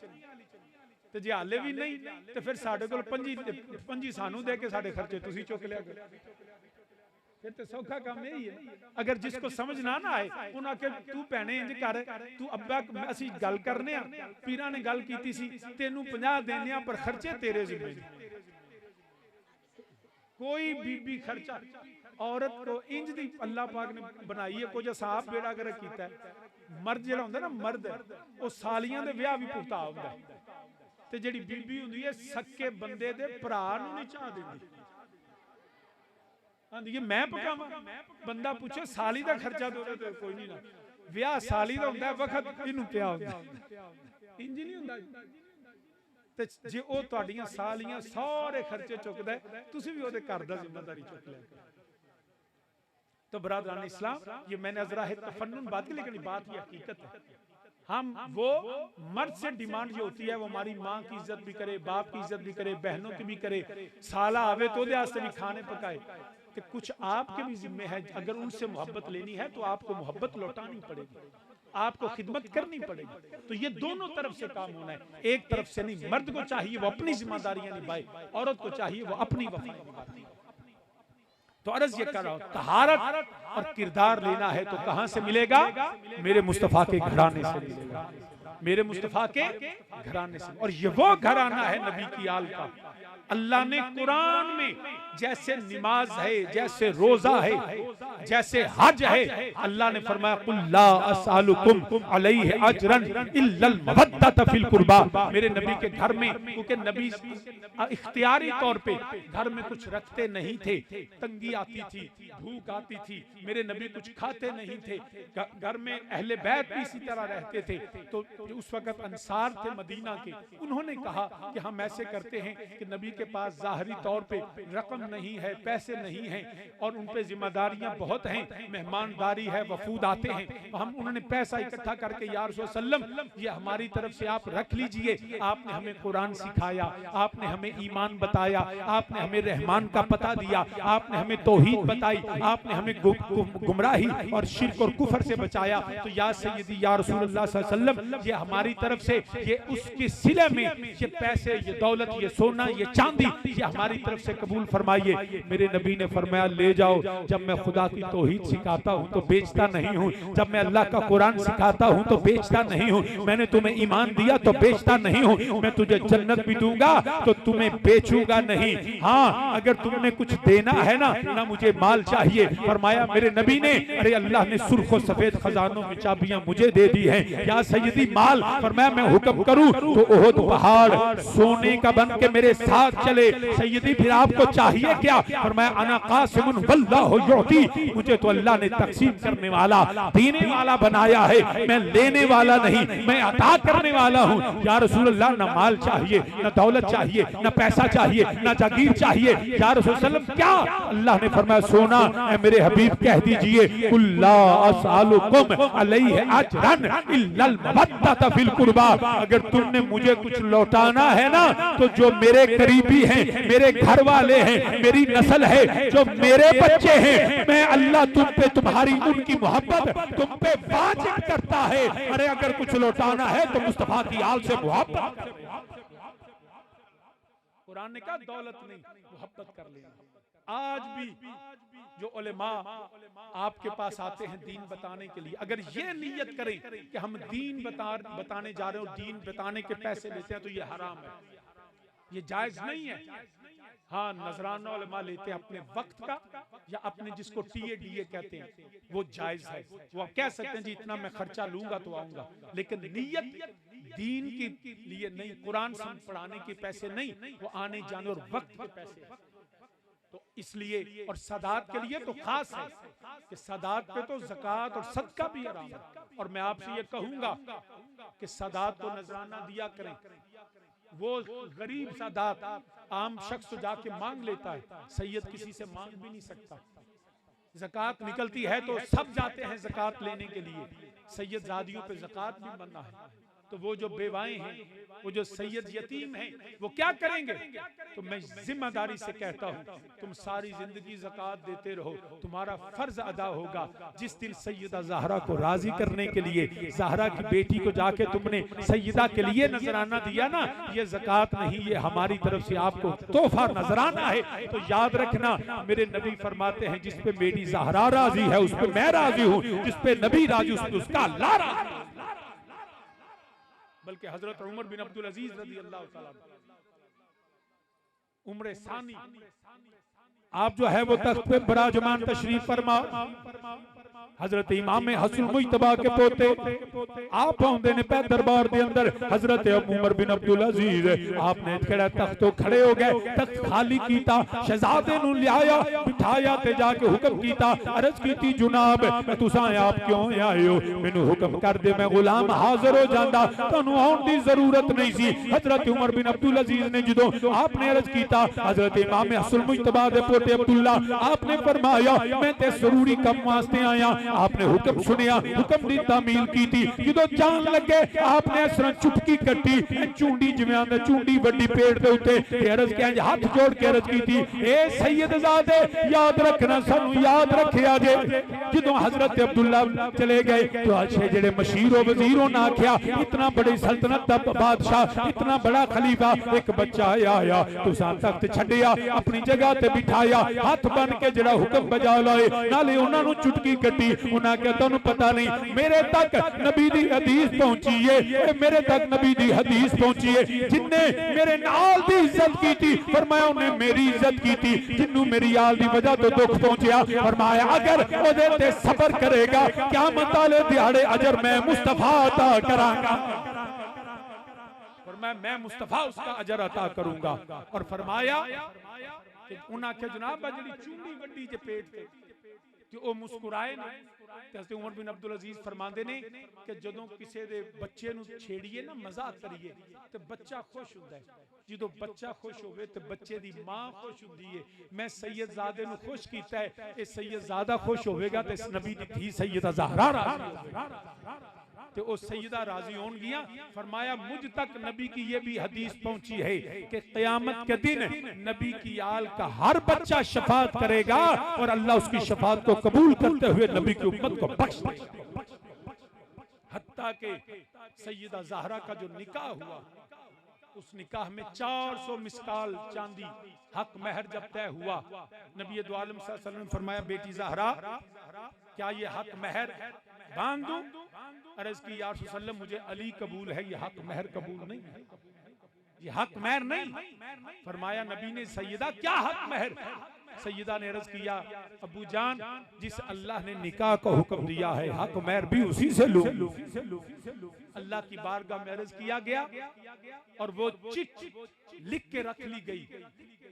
तो जे हाले भी नहीं, तो फिर साढ़े को 25 सानू दे के साढ़े खर्चे तुसी चुक लिया करो, फिर तो सौखा काम यही है। अगर जिसको समझ ना आए, उन्हें आखे तू भैने इंज कर, तू अब्बा असी गल करने आ, पीरा ने गल कीती सी, तेनू 50 देने आ, पर खर्चे तेरे जिम्मे। कोई बीबी खर्चा औरत को इंज दी अल्लाह पाक ने बनाई है, कुछ साफ बेड़ा कर कीता है। मर्द जिहड़ा हुंदा ना, मर्द वो सालियां दे विआह भी भुगता हुंदा, ते जिहड़ी बीबी हुंदी है सक्के बंदे दे भरा नूं नहीं चाह दिंदी। आंदी है मैं पकावां, बंदा पूछे साली दा खर्चा दो ते कोई नहीं ना, विआह साली दा हुंदा, वक्त इनू पिया हुंदा, इंज नहीं हुंदा। ते जे ओ तुहाडीआं सालियां सारे खर्चे चुकदा है, तुसी भी ओदे घर दा जिम्मेदारी चुक लिया। तो बरादरान इस्लाम, ये मैंने जरा है तफन्नुन बात की, लेकिन बात ये हकीकत है। हम वो मर्द से डिमांड ये होती है, वो हमारी माँ की इज्जत भी करे, बाप की इज्जत भी करे, बहनों की भी करे, साला आवे तो दे भी खाने पकाए। कि कुछ आपके भी जिम्मे है, अगर उनसे मोहब्बत लेनी है तो आपको मोहब्बत लौटानी पड़ेगी, आपको खिदमत करनी पड़ेगी। तो ये दोनों तरफ से काम होना है, एक तरफ से नहीं। मर्द को चाहिए वो अपनी जिम्मेदारियां निभाए, औरत को चाहिए वो अपनी वफाएं निभाए। तो अर्ज ये कर रहा हूं, तहारत और किरदार लेना है तो कहां से मिलेगा? मेरे मुस्तफा के घराने से मिलेगा, मेरे मुस्तफा के घराने से। और ये वो घराना है नबी की आल का। अल्लाह ने कुरान में जैसे नमाज है, जैसे रोजा है, जैसे हज है, अल्लाह ने फरमाया कुल ला असअलुकुम अलैहि अजरन इल्लल मवद्दत फिल कुर्बा। मेरे नबी के घर में, क्योंकि नबी इख्तियारी तौर पे घर में कुछ रखते नहीं थे, तंगी आती थी, भूख आती थी, मेरे नबी कुछ खाते नहीं थे, घर में अहले बैत भी इसी तरह रहते थे। तो उस वक्त अंसार थे मदीना के, उन्होंने कहा कि हम ऐसे करते हैं कि नबी के पास ज़ाहरी तौर पे रकम नहीं है, पैसे नहीं हैं, और उन पे जिम्मेदारियां बहुत हैं, मेहमानदारी है, वफूद आते हैं, तो हम उन्होंने पैसा इकट्ठा करके या रसूल सल्लम ये हमारी तरफ से आप रख लीजिए। आपने हमें कुरान सिखाया, आपने हमें ईमान बताया, आपने हमें रहमान का पता दिया, आपने हमें तौहीद बताई, आपने हमें गुमराही और शिर्क और कुफर से बचाया। तो या सय्यदी या रसूलुल्लाह सल्लल्लाहु अलैहि वसल्लम, ये हमारी तरफ से, ये उसके सिले में ये पैसे, ये दौलत, ये सोना, ये चांदी, ये हमारी तरफ से कबूल फरमाइए। मेरे नबी ने फरमाया ले जाओ, जब मैं खुदा की तौहीद सिखाता हूँ तो बेचता नहीं हूँ, जब मैं अल्लाह का कुरान सिखाता हूँ तो बेचता नहीं हूँ, मैंने तुम्हें ईमान दिया तो बेचता नहीं हूँ, मैं तुझे जन्नत भी दूंगा तो तुम्हें बेचूंगा नहीं। हाँ, अगर तुमने कुछ देना है ना मुझे माल चाहिए। फरमाया मेरे नबी ने, अरे अल्लाह ने सुर्ख और सफेद खजानों की चाबियां मुझे दे दी हैं, या सय्यदी माल। फरमाया मैं हुक्म करूं तो ओहद पहाड़ सोने का बन के मेरे साथ चले। सय्यदी फिर आपको चाहिए क्या? फरमाया अना कासिमुन वल्लाहु युती मुझे तो अल्लाह ने तकसीम करने वाला, देने वाला बनाया है, मैं लेने वाला नहीं, मैं अता करने वाला हूँ। या रसूल अल्लाह, न माल चाहिए, न दौलत चाहिए, न पैसा चाहिए, न जागीर चाहिए। या रसूल सल्लम क्या? अल्लाह ने फरमाया, सोना ऐ मेरे हबीब कह दीजिए, कुल्ला असअलुकुम अलैहि अजरन इल्लल मवद्दत फिल कुर्बा। अगर तुमने मुझे कुछ लौटाना है ना, तो जो मेरे करीबी हैं, मेरे घर वाले हैं, मेरी नस्ल है, जो मेरे बच्चे हैं, मैं अल्लाह तुम पे तुम्हारी उनकी मोहब्बत तुम पे वाजिब करता है। अरे अगर कुछ लौटाना है तो मुस्तफा की आल से मोहब्बत। कुरान ने कहा दौलत नहीं, मोहब्बत कर लेना। आज भी जो उलेमा आपके पास आते हैं दीन बताने के लिए, अगर ये नियत करें कि हम दीन बताने जा रहे हो, दीन बताने के पैसे लेते हैं, तो ये हराम है, ये जायज नहीं है। हाँ, नजराना उलेमा लेते हैं अपने वक्त का, या अपने जिसको टीए कहते हैं, वो जायज है। वो आप कह सकते हैं जी इतना मैं खर्चा लूंगा तो आऊंगा, लेकिन नियत दीन के लिए नहीं, कुरान पढ़ाने के पैसे नहीं, वो आने जाने और वक्त के पैसे। तो इसलिए, और सदात के लिए तो खास है कि सदात पे तो ज़कात और सदका भी हराम है। और मैं आपसे ये कहूंगा कि सदात को नजराना दिया करें। वो गरीब सदात आम शख्स तो जाके मांग लेता है, सैयद किसी से मांग भी नहीं सकता। ज़कात निकलती है तो सब जाते हैं ज़कात लेने के लिए, सैयद जादियों पे ज़कात भी बनना है। तो वो जो बेवाएं हैं, वो जो सैयद यतीम हैं, वो क्या करेंगे? तो मैं जिम्मेदारी से कहता हूँ, तुम सारी जिंदगी ज़कात देते रहो, तुम्हारा फर्ज अदा होगा। जिस दिन सैयदा ज़हरा को राजी करने के लिए, ज़हरा की बेटी को जाके तुमने सैयदा के लिए नजराना दिया ना, ये ज़कात नहीं, ये हमारी तरफ से आपको तोहफा नजराना है। तो याद रखना, मेरे नबी फरमाते हैं, जिस पे मेरी ज़हरा राजी है उस पे मैं राजी हूँ, जिस पे नबी राजी उस पे उसका अल्लाह राजी। बल्कि हजरत उमर बिन अब्दुल अजीज रज़ी अल्लाह ताला उम्र सानी, आप जो है वो तख्त पे बराजमान तशरीफ फरमा। हजरत इमाम हसन मुज्तबा के पोते आप पहुंचते ने पे दरबार के अंदर। हजरत उमर बिन अब्दुल अजीज आपने खड़ा तख्त तो खड़े हो गए, तख्त खाली कीता, शहजादे नु लियाया, बिठाया ते जाके हुक्म कीता, अर्ज कीती, जुनाब तुसां आप क्यों आए हो? मैनू हुक्म कर दे, मैं गुलाम हाजिर हो जांदा, तुहानू आउण दी जरूरत नहीं सी। हजरत उमर बिन अब्दुल अजीज ने जदों आपने अर्ज कीता, हजरत इमाम हसन मुज्तबा दे पोते अब्दुल्ला आपने फरमाया, मैं ते जरूरी काम वास्ते आया। आपने हुक्म सुनिया, हुक्म दी तामील की थी। जो जान लगे आपने इस तरह चुटकी कट्टी, चूंडी जिवें आंदे चूंडी वड्डी पेड़ दे उत्ते, अर्ज के हाथ जोड़ के अर्ज की थी, ए सैयदजादे याद रखना, सानू याद रखिया जे। जो हजरत अब्दुल्ला चले गए तो अच्छे जेड़े मशीरो वजीरों ने आख्या, इतना बड़ी सल्तनत दा बादशाह, इतना बड़ा खलीफा, एक बच्चा आया, तुसां तख्त छड्डिया, अपनी जगह ते बिठाया, हाथ बन के जड़ा हुक्म बजा लाए, नाले उन्हां नू चुटकी कट्टी। उन्हां के तुहानू पता नहीं, मेरे तक नबी दी हदीस पहुंची है, मेरे तक नबी दी हदीस पहुंची है, जिन्ने मेरे नाल दी इज्जत की थी, फरमाया उन्हें मेरी इज्जत की थी। जिन्नू मेरी आल दी वजह तो दुख पहुंचया, फरमाया अगर ओदे ते सबर करेगा, क़यामत वाले दिहाड़े अजर मैं मुस्तफा अता करांगा। मैं मुस्तफा उसका अजर अता करूंगा। और फरमाया कि उन्हां के जनाब जड़ी चूंडी वड्डी जे पेट ते कि ओ मुस्कुराए ना। हज़रत उमर बिन अब्दुल अजीज फरमांदे ने कि जदों किसी दे बच्चे नू छेड़िए ना, मजाक करिए, ते बच्चा खुश हुंदा है। जो बच्चा खुश होवे ते बच्चे दी मां खुश हुंदी है। मैं सैयदजादे नू खुश कीता है, ए सैयदजादा खुश होवेगा ते नबी दी धी सैयदा ज़हरा राज़ी ते ओ सैयदा राजी होंगियां। फरमाया मुझ तक नबी की ये भी हदीस पहुंची है कि क़यामत के दिन नबी की आल का हर बच्चा शफात करेगा और अल्लाह उसकी शफात को कबूल करते हुए नबी की उम्मत को बख्श देगा। हत्ता के सैयदा ज़हरा का जो निकाह हुआ, उस निकाह में 400 मिस्काल चांदी हक महर जब तय हुआ, नबी दो आलम सल्लल्लाहु अलैहि वसल्लम ने फरमाया, बेटी ज़हरा क्या ये हक महर बांध दूं? अर्ज की या रसूल अल्लाह, मुझे अली कबूल है, ये हक महर कबूल नहीं है, ये हक महर नहीं। फरमाया नबी ने, सैयदा क्या हक महर? सैयदा ने अर्ज किया, अबू जान जिस अल्लाह ने निकाह को हुक्म दिया है, हक महर भी उसी से लो। अल्लाह की बारगाह में अर्ज किया गया और वो चिट लिख के रख ली गई।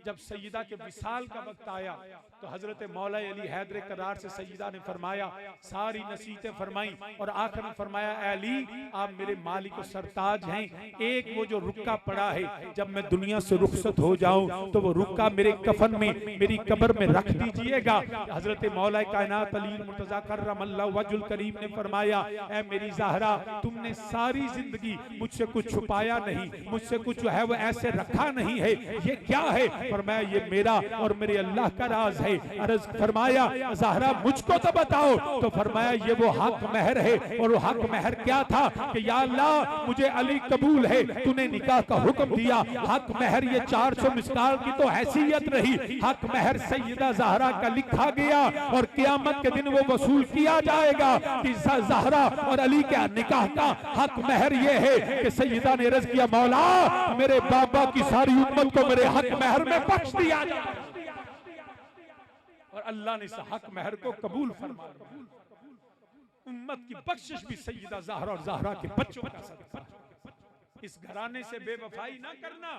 जब सैयदा के विसाल का वक्त आया तो हजरत मौला अली हैदर करार से सैयदा ने फरमाया, सारी नसीहतें फरमाई और आखिर में फरमाया, अली आप मेरे मालिक सरताज हैं, एक वो जो रुक्का पड़ा है जब मैं दुनिया से रुखसत हो जाऊं तो वो रुक्का मेरे कफन में मेरी कब्र में रख दीजिएगा। हजरत मौला कायनात अली मुर्तजा कर्रमल्लाहु वजहुल करीम ने फरमाया, ऐ मेरी ज़हरा तुमने सारी जिंदगी मुझसे कुछ छुपाया नहीं, मुझसे कुछ जो है वो ऐसे रखा नहीं है, ये क्या है? फरमाया ये मेरा और मेरे अल्लाह का राज है। अर्ज़ फरमाया ज़हरा मुझको तो बताओ, तो फरमाया ये वो हक महर है। और वो हक महर क्या था कि या अल्लाह मुझे अली कबूल है, तूने निकाह का हुक्म दिया, हक महर ये 400 मिस्काल की तो हैसियत रही, हक महर सैयदा ज़हरा का लिखा गया और क़यामत के दिन वो वसूल किया जाएगा कि ज़हरा और अली के निकाह का हक महर ये है कि सैयदा ने अर्ज़ किया, मौला मेरे बाबा की सारी उम्मत को मेरे हक महर में बख्श दिया जाए। और अल्लाह ने इस हक महर को कबूल फरमाया। उम्मत की बख्शिश भी सैयदा ज़हरा और ज़हरा के बच्चों का सदका। इस घराने से बेवफाई ना करना।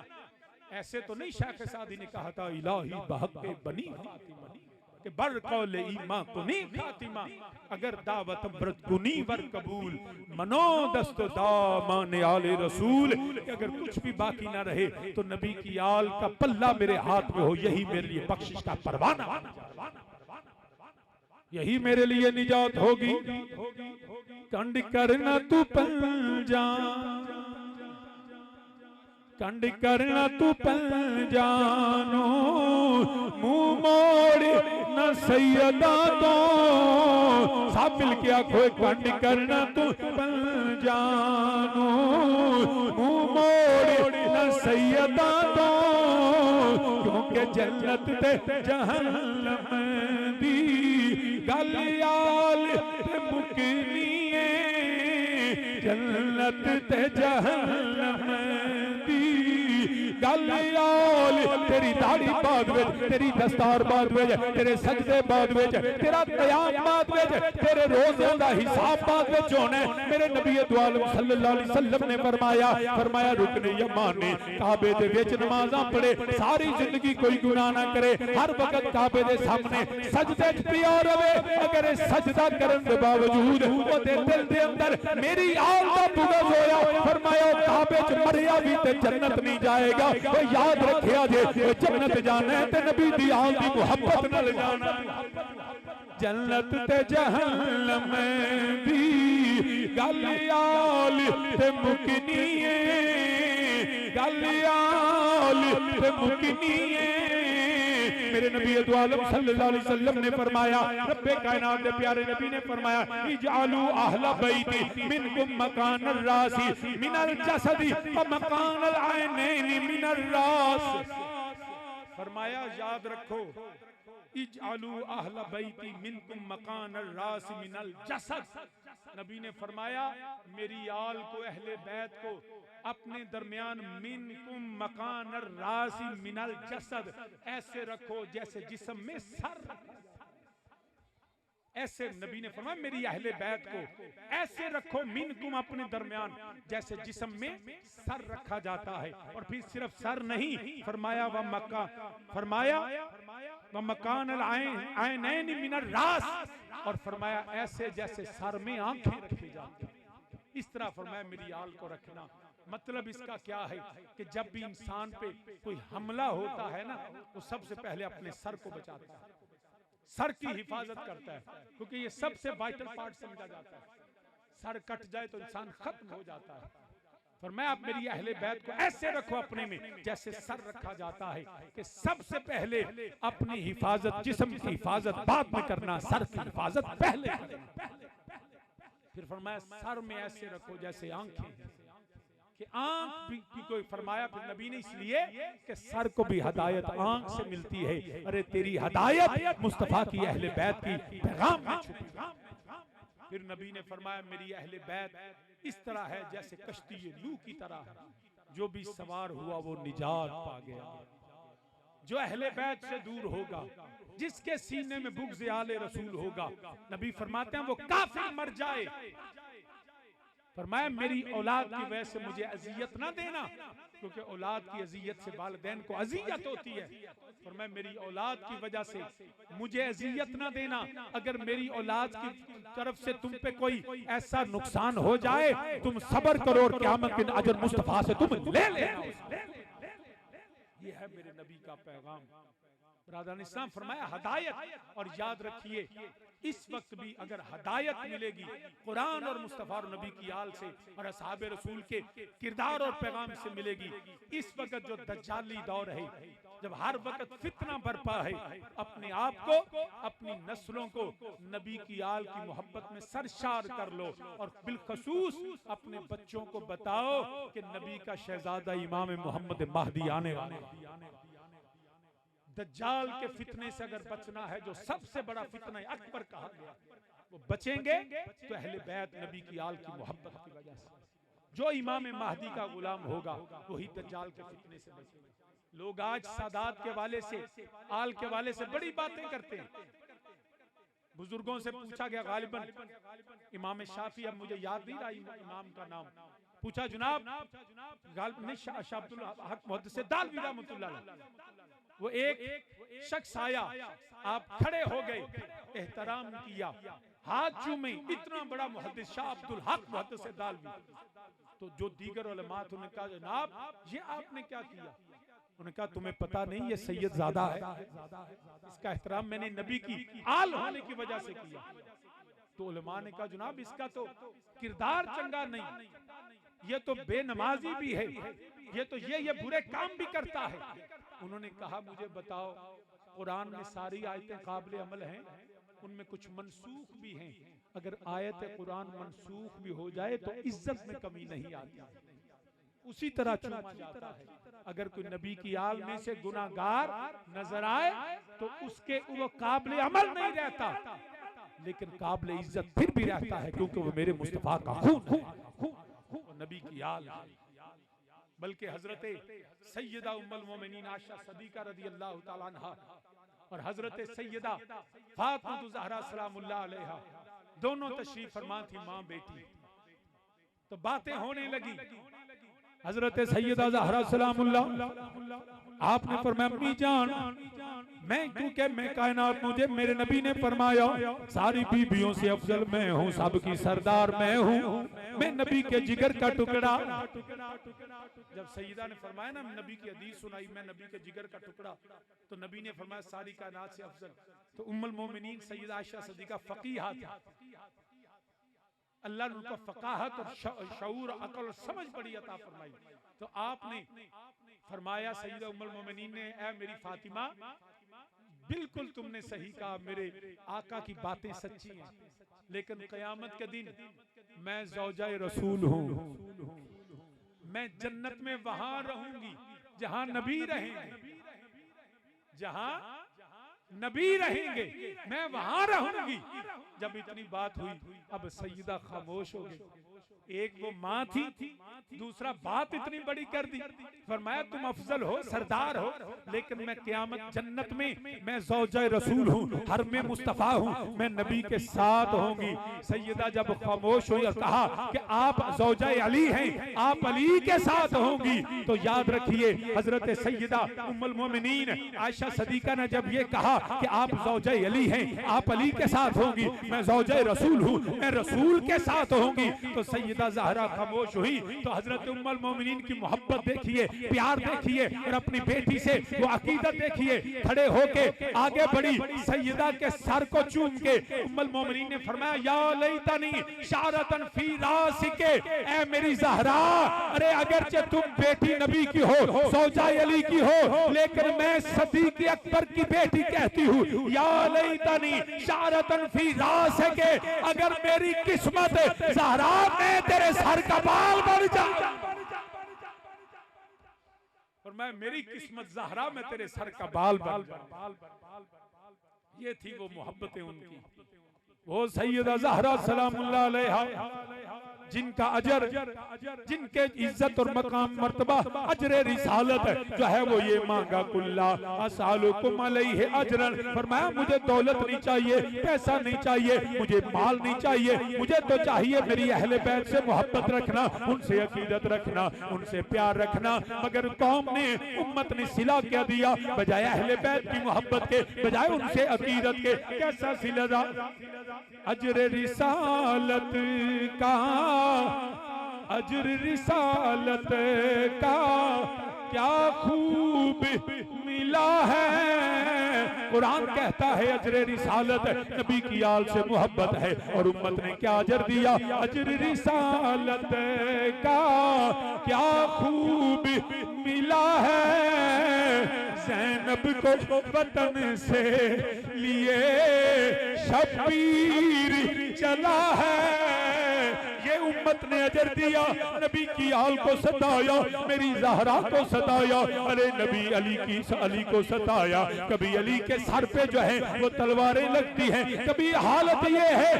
ऐसे तो नहीं शेख सादी ने कहा था, इलाही बहक़ बनी फातिमा के बर कौले ईमा कुनी फातिमा, अगर दावत व्रत कुनी वर कबूल, मनो दस्तो दामाने आले रसूल, अगर कुछ भी बाकी ना रहे तो नबी की आल का पल्ला मेरे हाथ में हो, यही मेरे लिए बख्शिश का परवाना, यही मेरे लिए निजात होगी। कंड करना तू पंजा, कंड करना तू पंजानो, मुंह मोड़ न सैयदा तो, सब मिल के आखो कंड करना तू पंजानो, मुंह मोड़ न सैयदा तो, क्योंकि जन्नत ते जहन्नम दी गल याल ते मुकनी है, जन्नत ते जहन्नम दी गल याल, तेरी दाढ़ी बाद विच, तेरी दस्तार बाद विच, तेरे सजदे बाद विच, तेरा क़याम बाद विच, तेरे रोज़े दा हिसाब बाद विच होना। मेरे नबी दो आलम सल्लल्लाहु अलैहि वसल्लम ने फरमाया, फरमाया रुकने यमानी काबे दे विच नमाज़ां पढ़े, सारी जिंदगी कोई गुनाह ना करे, हर वक्त काबे दे सामने सजदे च पिया रहे, अगर सजदा करन दे बावजूद ओदे दिल दे अंदर मेरी आल दा बुग़ज़ होया, फरमाया काबे च मरिया भी ते जन्नत नहीं जाएगा। वो याद रखिया जे जन्नत जाना है ते नबी दी आल दी मुहब्बत नाल जाना, जन्नत ते जहन्नम दी गल आल ते मुकनी है, गल आल ते मुकनी है। मेरे नबी दो आलम सल्लल्लाहु अलैहि वसल्लम ने फरमाया, रब्बे कायनात के प्यारे नबी ने फरमाया, इजअलू अहला बैती मिनकुम मकानर रासी मिनल जसदी व मकानल ऐनैनि मिनर रास। फरमाया याद रखो, इजअलू अहला बैती मिनकुम मकानर रासी मिनल जसद। नबी ने फरमाया मेरी आल को, अहले बैत को अपने दरमियान मिनकुम मकानर रासी मिनल जसद, ऐसे रखो जैसे जिस्म में सर। ऐसे नबी ने फरमाया मेरी अहले बैत को ऐसे रखो, मिनकुम अपने दरमियान जैसे जिस्म में सर रखा जाता है। और फिर सिर्फ सर नहीं, फरमाया व मक्का, फरमाया व मकानल ऐनैनि मिनर रास, और फरमाया ऐसे जैसे सर में आंखें रखी जाती हैं, इस तरह फरमाया मेरी आल को रखना। मतलब इसका क्या है कि जब भी इंसान पे कोई हमला होता है ना, वो सबसे पहले अपने सर को बचाता है, सर की हिफाजत करता है, क्योंकि ये सबसे वाइटल पार्ट समझा जाता है। सर कट जाए तो इंसान खत्म हो जाता है। फरमाया आप मेरी अहले बैत को ऐसे रखो अपने में जैसे सर रखा जाता है, कि सबसे पहले अपनी हिफाजत, जिस्म की हिफाजत बाद में करना, सर की हिफाजत पहले करना। फिर फरमाया सर में ऐसे रखो जैसे आंखें, कि आंख की कोई फरमाया फिर नबी ने इसलिए कि सर को भी हदायत आंख से मिलती है। अरे तेरी हदायत मुस्तफा की अहले बैत की पैगाम में छुपी। फिर नबी ने फरमाया मेरी अहले बैत इस तरह है जैसे कश्ती नूह की तरह है, जो भी सवार हुआ वो निजात पा गया। जो अहले बैत से दूर होगा, जिसके सीने में बुग़्ज़ आले रसूल होगा, नबी फरमाते हैं वो काफिर मर जाए। फरमाया मेरी औलाद की वजह से मुझे अजियत ना देना, क्योंकि औलाद की अजियत से वालिदैन को अजियत होती है। और मैं मेरी औलाद की वजह से मुझे अजियत ना देना, अगर मेरी औलाद की तरफ से तुम पे कोई ऐसा नुकसान हो जाए तुम सब्र करो और क़यामत के दिन अजर मुस्तफा से तुम ले लेना। ये है मेरे नबी का पैगाम। बरादरान इस्लाम फरमाया हदायत। और याद रखिए इस वक्त भी अगर हदायत मिलेगी कुरान और मुस्तफा और नबी की आल से और असहाब रसूल के किरदार और पैगाम से मिलेगी, इस वक्त जो दज्जाली दौर है, जब हर वक्त फितना बरपा है, अपने आप को अपनी नस्लों को नबी की आल की मोहब्बत में सरशार कर लो और बिलखसूस अपने बच्चों को बताओ कि नबी का शहजादा इमाम मोहम्मद महदी आने वाला। दज्जाल के फितने से अगर बचना है, जो सबसे बड़ा फितना अकबर कहा गया, वो बचेंगे तो अहले बैत नबी की आल की मोहब्बत की वजह से। जो इमाम महदी का गुलाम होगा वही दज्जाल के फितने से बचेगा। लोग आज सादात के वाले से, आल के वाले से बड़ी बातें करते हैं। बुजुर्गों से पूछा गया, गालिबन इमाम शाफी, अब मुझे याद नहीं रहा इमाम का नाम, पूछा जनाब गालिब नहीं शाह अब्दुल हक मुहद्दिस दालवी रहमतुल्लाह, वो एक शख्स आया, आप खड़े हो गए, एहतराम किया, हाथ चूमे, इतना बड़ा मुहद्दिस शाह अब्दुल हक मुहद्दिस दालवी। तो जो दीगर उलमा थे उन्होंने कहा जनाब ये आपने क्या किया? उन्होंने कहा तुम्हें पता नहीं ये सैयद ज़ादा है, इसका एहतराम मैंने नबी की आल होने की वजह से किया। तो उलमा ने कहा जनाब इसका तो किरदार चंगा नहीं, ये तो बेनमाजी भी है, ये तो ये बुरे काम भी करता है। उन्होंने कहा मुझे बताओ, कुरान में सारी आयतें काबिल अमल हैं, उनमें कुछ मनसूख भी हैं, अगर आयत कुरान मनसूख भी हो जाए तो इज्जत में कमी नहीं आती, उसी तरह चूमा जाता है। अगर कोई नबी की आल में से गुनाहगार नजर आए तो उसके वो काबिल अमल नहीं रहता, लेकिन काबिल इज्जत फिर भी रहता है, क्योंकि वो मेरे मुस्तफा का खून है, वो नबी की आल है। बल्कि हजरत सैयदा उम्मुल मोमिनीन आयशा सदीका रज़ियल्लाहु ताला अन्हा और हजरत सैयदा फातिमा ज़हरा सलामुल्लाह अलैहा दोनों तशरीफ फरमा थी, मां बेटी। तो बातें होने लगी, हजरत सैयदा ज़हरा सलामुल्लाह आपने फरमाया अम्मी जान मैं, क्योंकि मैं कायनात, मुझे मेरे नबी ने फरमाया सारी बीबियों से अफजल मैं हूँ, सबकी सरदार मैं हूँ, मैं नबी के जिगर का टुकड़ा। जब सैयदा ने फरमाया ना, नबी की हदीस सुनाई, मैं नबी के जिगर का टुकड़ा, तो नबी ने फरमाया सारी कायनात से अफजल। तो उम्मुल मोमिनीन सैयदा आयशा सदीका फकीहा थी, अल्लाह ने उनको फकाहत और शऊर, अकल और समझ बड़ी अता फरमाई। तो आपने फरमाया सैयदा उम्मुल मोमिनीन ने, ऐ मेरी फातिमा बिल्कुल तुमने सही कहा, मेरे आका की बातें सच्ची हैं, लेकिन क़यामत के दिन मैं ज़ौजाए रसूल हूँ, मैं जन्नत में वहां रहूंगी जहां नबी रहेंगे, जहां नबी रहेंगे मैं वहां रहूंगी। जब इतनी बात हुई अब सैयदा खामोश हो गई। एक वो माँ थी, दूसरा बात इतनी बड़ी कर दी, फरमाया तुम अफजल हो, सरदार हो, लेकिन मैं क़यामत जन्नत में मैं ज़ौजाए रसूल हूँ, हर में मुस्तफ़ा हूँ, मैं नबी के साथ होंगी। सैयदा जब खामोश हुई और कहा कि आप ज़ौजाए अली हैं, आप अली के साथ होंगी, तो याद रखिए हजरत सैयदा उम्मुल मोमिनीन आयशा सदीका ने जब ये कहा कि आप ज़ौजाए अली हैं, आप अली के साथ होंगी, मैं ज़ौजाए रसूल हूँ, मैं रसूल के साथ होंगी, तो सैयदा ज़हरा खामोश हुई। तो हजरत उम्मुल मोमिनीन की मोहब्बत देखिए, प्यार देखिए, और अपनी बेटी से वो अकीदत देखिए, खड़े होके आगे बढ़ी, सैयदा के सर को चूम के उम्मुल मोमिनीन ने फरमाया या लैतनी शारतन फी रासिके, ऐ मेरी ज़हरा, अरे अगरचे तुम बेटी नबी की हो, ज़ौजाए अली की हो, लेकिन मैं सदीक़ अकबर की बेटी कहती हूँ, या लैतनी शारतन फी रासिके, अगर मेरी किस्मत ज़हरा मैं तेरे सर का बाल बन जाऊं, और मैं मेरी किस्मत ज़हरा में तेरे सर का बाल बन जाऊं। ये थी वो मोहब्बतें उनकी, वो सैयदा ज़हरा सलामुल्लाह अलैहा जिनका अजर, जिनके इज्जत और मकाम मर्तबा अजरे रिसालत जो है वो ये मांगा कुल्ला असालुकुम अलैहि अजरन, फरमाया मुझे दौलत नहीं चाहिए, पैसा नहीं चाहिए, मुझे माल नहीं चाहिए, मुझे तो चाहिए मेरी अहले बैत से मोहब्बत रखना, उनसे अकीदत रखना, उनसे प्यार रखना। मगर कौम ने, उम्मत ने सिला क्या दिया, बजाय अहले बैत की मोहब्बत के, बजाय उनसे अकीदत के कैसा सिला दा? अजर रिसालत का, अजर रिसालत का क्या खूब मिला है। कुरान कहता है अजर रिसालत नबी की आल से मोहब्बत है, और उम्मत ने क्या अजर दिया? अजर रिसालत का क्या खूब मिला है। ज़ैनब को वतन से लिए शबीर चला है, ये उम्मत ने अजर दिया। नबी की आल को सताया, मेरी ज़हरा को सताया, अरे नबी अली को सताया। कभी अली के सर पे जो है वो तलवारें लगती हैं, कभी हालत ये है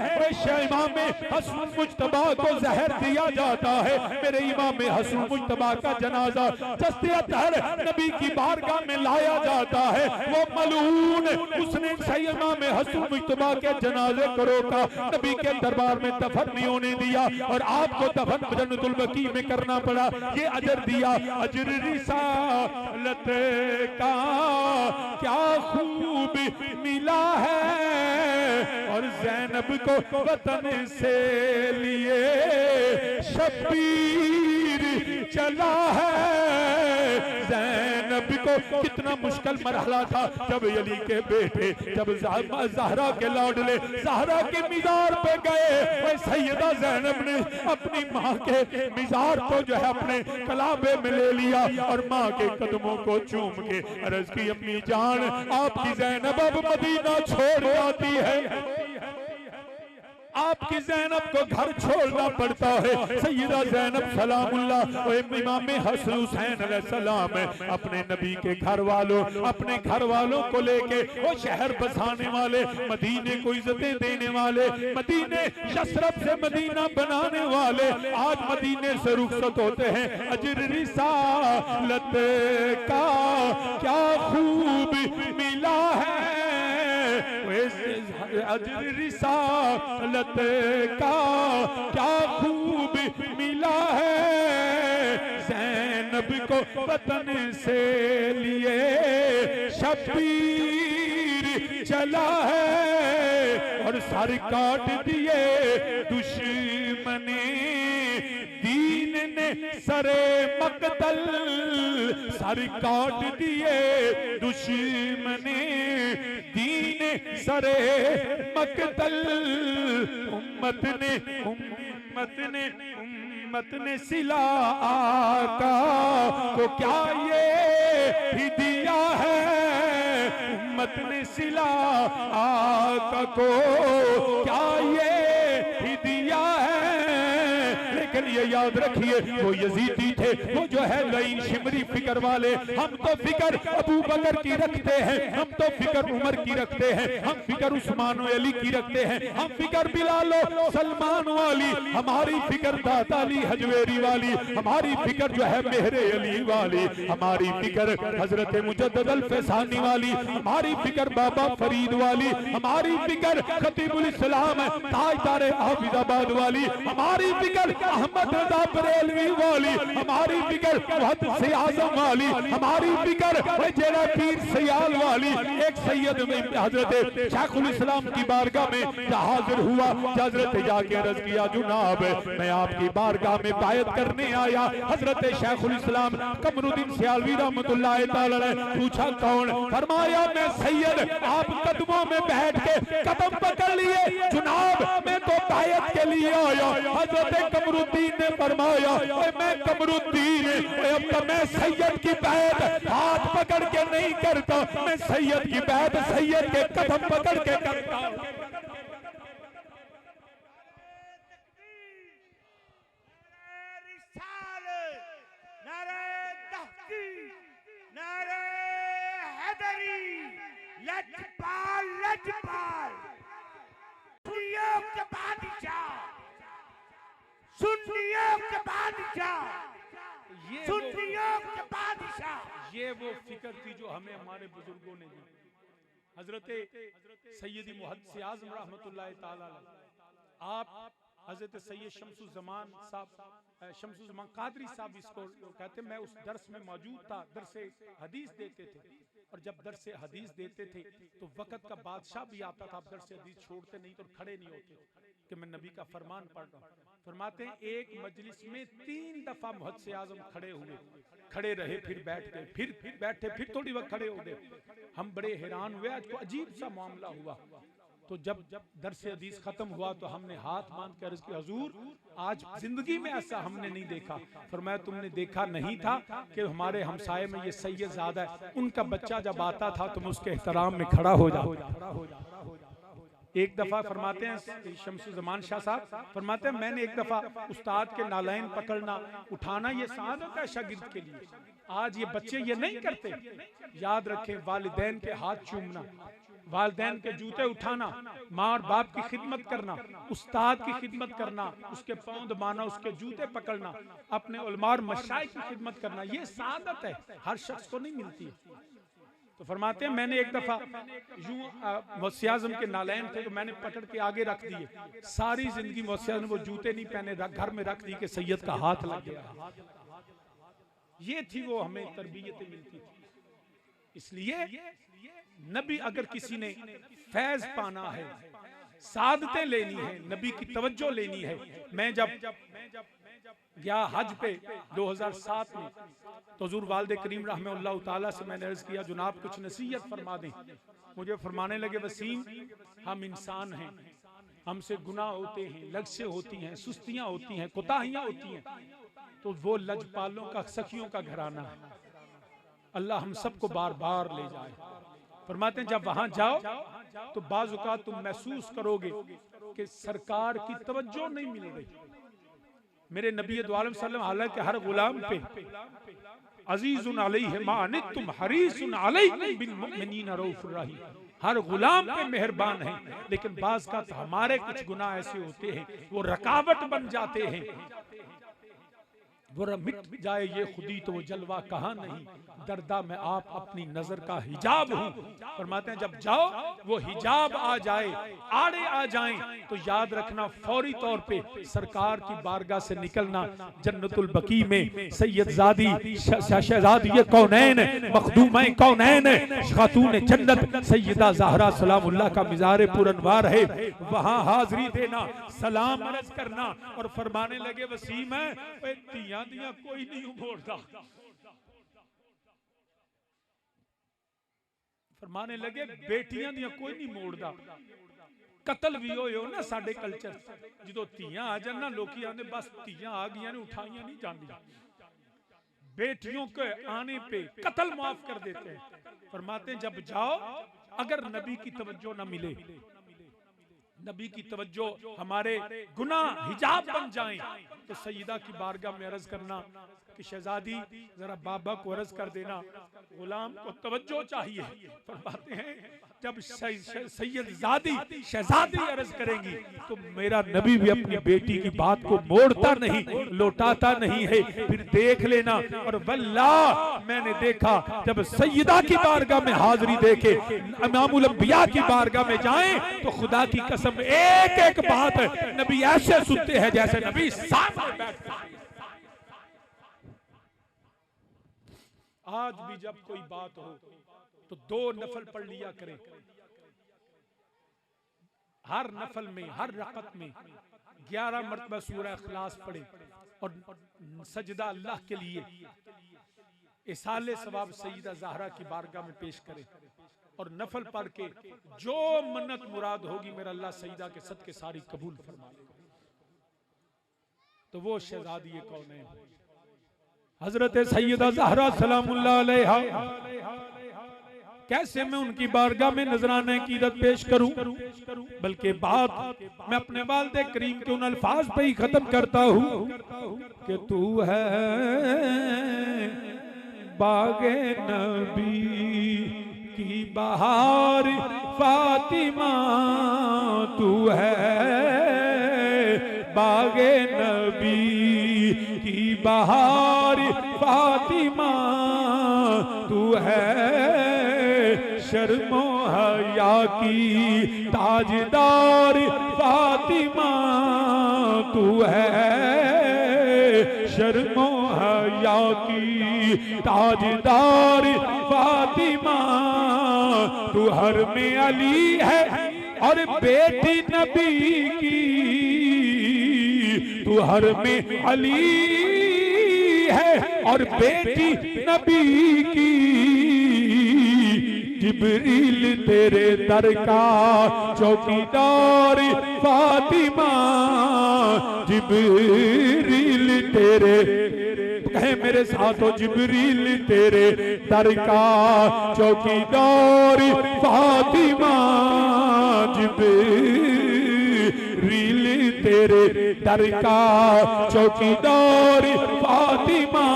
इमाम हसन मुज्तबा को जहर दिया जाता है। मेरे इमाम हसन मुज्तबा का जनाजा दस्ते अतहर नबी की बारगाह में लाया जाता है। वो मलून उसने इमाम हसन मुज्तबा के जनाजे को रोका, नबी के दरबार में दफन नहीं होने दिया, और आपको दफन जन्नतुल बकी में करना पड़ा। ये अजर दिया। अजर रिसालत का क्या खूब मिला है, और ज़ैनब को वतन से लिए शबीर चला है। ज़ैनब को कितना मुश्किल मरहला था जब अली के बेटे, जब ज़हरा के लाडले ज़हरा के मिज़ार पे गए, सैयदा ज़ैनब ने अपनी माँ के मिज़ार को जो है अपने कलाबे में ले लिया, और माँ के कदमों को चूम के अर्ज़ की, अम्मी जान आपकी ज़ैनब अब मदीना छोड़ जाती है, आपकी ज़ैनब को घर छोड़ना पड़ता है। सैयदा ज़ैनब सलामुल्लाह इमाम हसन हुसैन अलैहिस्सलाम अपने नबी के घर वालों, अपने घर वालों को लेके वो शहर बसाने वाले, मदीने को इज्जतें देने वाले, मदीने यसरब से मदीना बनाने वाले आज मदीने से रुखसत होते हैं। अजर रिसालत का क्या खूब मिला है, अजर रिसालत का क्या खूब मिला है। ज़ैनब को वतन से लिए शबीर चला है, और सर काट दिए दुश्मने दीन ने सरे मकतल, सर काट दिए दुश्मने दीन सरे मकतल। उम्मत ने सिला आका को क्या ये भी दिया है, उम्मत ने सिला आका को क्या ये भी दिया है। लेकिन ये याद रखिए वो यजीदी थे, वो जो है लईन शिमरी फिक्र वाले। हम तो फिक्र अबू बकर की रखते हैं, हम तो फिक्र उमर की रखते हैं, हम फिक्र उस्मान अली की रखते हैं, हम फिक्र बिलाल सलमान वाली, हमारी फिक्र दाता अली हजवेरी वाली, हमारी फिक्र जो है मेहरे अली वाली, हमारी फिक्र हजरत मुजद्दद अल फैसानी वाली, हमारी फिक्र बाबा फरीद वाली, हमारी फिक्र खतीबुल इस्लाम ताजदार हाफिजाबाद वाली, हमारी फिक्र अहमद रजा बरेलवी वाली, हमारी फिक्र मुहद्दिस से आजम वाली, हमारी फिक्र जेरा पीर सयाल वाली। एक सैयद में हजरत शेखुल इस्लाम की बारगाह में हाजिर हुआ, हजरत जाके अर्ज किया जुनाब मैं आपकी बारगाह में बायत करने आया। हजरत शेखुल इस्लाम कमरुद्दीन सियालवी रहमतुल्लाह तआला अलैह पूछा कौन? फरमाया मैं सैयद, आप कदमों में बैठ के कदम पकड़ लिए, जुनाब मैं तो बायत के लिए आया। हजरत कमरुद्दीन ने फरमाया मैं कमरुद्दीन, अब तो मैं सैयद की बैत हाथ पकड़ के नहीं करता, मैं सैयद की बैत सैयद के कदम पकड़ के करता। लजपाल लजपाल के बादशाह, सुन्नियों के बादशाह, सुन्नियों के बादशाह। ये वो फिक्र थी जो हमें हमारे बुजुर्गों ने दी। हजरत सैयदी मुहद्दिस आज़म रहमतुल्लाह ताला अलैह, आप हजरत सैयद शम्सुज़्ज़मान साहब, शम्सुज़्ज़मान कादरी साहब इसको कहते, मैं उस दर्स में मौजूद था, दर्से हदीस देते थे, और जब दर्से हदीस देते थे तो वक़्त का बादशाह भी आता था, आप दर्से हदीस छोड़ते नहीं तो खड़े नहीं होते कि मैं नबी का फरमान पढ़ रहा हूँ। फरमाते हैं एक मजलिस में 3 दफा मुहद्दिस आज़म खड़े हुए, खड़े रहे, फिर बैठ गए, फिर बैठे, फिर थोड़ी वक्त खड़े हो गए। हम बड़े हैरान हुए, आज को अजीब सा मामला हुआ। तो जब दर्से हदीस खत्म हुआ तो हमने हाथ बांध कर अर्ज़ की, हुजूर आज जिंदगी में ऐसा हमने नहीं देखा। फरमाया तुमने देखा नहीं था कि हमारे हमसाये में ये सैयद ज़ादा है, उनका बच्चा जब आता था तुम उसके एहतराम में खड़ा हो जाओ। एक दफा फरमाते हैं शम्सुज़्ज़मान शाह साहब, फरमाते हैं मैंने एक दफा उस्ताद के नालैन पकड़ना उठाना ये सादत है शागिर्द के लिए, आज ये बच्चे ये नहीं करते। याद रखें, वालिदैन के हाथ चूमना, वालिदैन के जूते उठाना, माँ और बाप की खिदमत करना, उस्ताद की खिदमत करना, उसके पाँव दबाना, उसके जूते पकड़ना, अपने उलमा और मशाइख की खिदमत करना, ये सादत है, हर शख्स को नहीं मिलती। तो फरमाते हैं मैंने एक दफा यूं मुहद्दिस आज़म के नालैन थे तो मैंने पकड़ के आगे रख दिए, सारी जिंदगी मुहद्दिस आज़म ने वो जूते नहीं पहने, घर में रख दी कि सैयद का हाथ लग गया। ये थी वो हमें तरबियतें मिलती थी। इसलिए नबी अगर किसी ने फैज पाना है, सादतें लेनी है, नबी की तवज्जो लेनी है। मैं जब गया हज पे 2007 में तो हुज़ूर वालिद करीम रहमतुल्लाह ताला से मैंने अर्ज किया, जनाब कुछ नसीहत फरमा दें। मुझे फरमाने लगे, वसीम हम इंसान हैं, हमसे गुनाह होते हैं, लग्ज़ें होती हैं, सुस्तियां होती हैं, कोताहियां होती हैं, तो वो लजपालों का, सखियों का घराना है, अल्लाह हम सबको बार बार ले जाए। फरमाते हैं जब वहां जाओ तो बाज़ औक़ात तुम महसूस करोगे कि सरकार की तवज्जो नहीं मिल रही। मेरे नबी दो आलम सल्लल्लाहु अलैहि वसल्लम, हालांकि हर गुलाम पे अज़ीज़ुन अलैहि मा अनित्तुम हरीसुन अलैकुम बिल मुमिनीना रऊफ़ुर रहीम, हर गुलाम पे मेहरबान है, लेकिन बाज़ का हमारे कुछ गुनाह ऐसे होते हैं वो रुकावट बन जाते हैं। वो मिट जाए ये खुदी तो वो जलवा कहाँ नहीं, दर्दा में आप अपनी नजर का हिजाब हूँ। फरमाते हैं जब जाओ वो हिजाब आ जाए, आड़े आ जाएं, तो याद रखना फौरी तौर पे सरकार की बारगाह से निकलना, जन्नतुल बकी में सैयदजादी शहजादी कौनैन मखदूमा कौनैन खातून जन्नत सैयदा ज़हरा सलामुल्लाह का मिज़ार पुरनवार है, वहाँ हाजिरी देना, सलाम अर्ज करना, और फरमाने लगे वसीम है तियां दियां कोई नहीं मोड़ता। फरमाने लगे बेटियां दियां कोई नहीं मोड़ता। कतल भी हो ना साडे कल्चर, जो तियां आ जान ना लोग आते बस तियां आ गई ने उठाइया नहीं जाती, बेटियों के आने पे कतल माफ कर देते हैं। फरमाते जब जाओ अगर नबी की तवज्जो न मिले, नबी की तवज्जो हमारे गुनाह हिजाब बन जाएं, तो सैयदा की बारगाह में अर्ज करना कि शहजादी जरा बाबा को अर्ज कर देना, गुलाम को तवज्जो चाहिए। फरमाते हैं जब सैयदजादी शहजादी अर्ज करेंगी तो मेरा नबी भी अपनी बेटी की बात को मोड़ता नहीं, लौटाता नहीं है। फिर देख लेना, और वल्लाह मैंने देखा जब सैयदा की बारगाह में हाजिरी देके इमामुल अंबिया की बारगाह में जाएं तो खुदा की कसम एक एक बात नबी ऐसे सुनते हैं जैसे नबी सामने बैठते हैं। आज भी जब कोई बात हो तो 2 नफल पढ़ लिया करें, हर नफल में हर रकत में 11 मरतबा सूरह इखलास पढ़े और सजदा अल्लाह के लिए इसाले सवाब सईदा ज़हरा की बारगाह में पेश करें, और नफल पढ़ के जो मन्नत मुराद होगी मेरा अल्लाह सईदा के सदके सारी कबूल फरमा लेगा। तो वो शहजादी कौन है? हजरत सैयदा ज़हरा सलामुल्लाह अलैहा। कैसे मैं उनकी बारगाह में नजराने की इज्जत पेश करूं, बल्कि बात मैं अपने वालिद करीम के उन अल्फाज पे ही खत्म करता हूं कि तू है बागे नबी की बहार फातिमा, तू है बहार फातिमा तू है शर्मो हया की ताजदार फातिमा तू है शर्मो हया की ताजदार फातिमा तू हर में अली है और बेटी नबी की तू हर में अली है और बेटी नबी की जिब्रील तेरे दर का चौकीदार फातिमा जिब्रील तेरे कहे मेरे साथ हो जिब्रील तेरे दर का चौकीदार फातिमा जिब्रील तेरे दर का चौकीदार फातिमा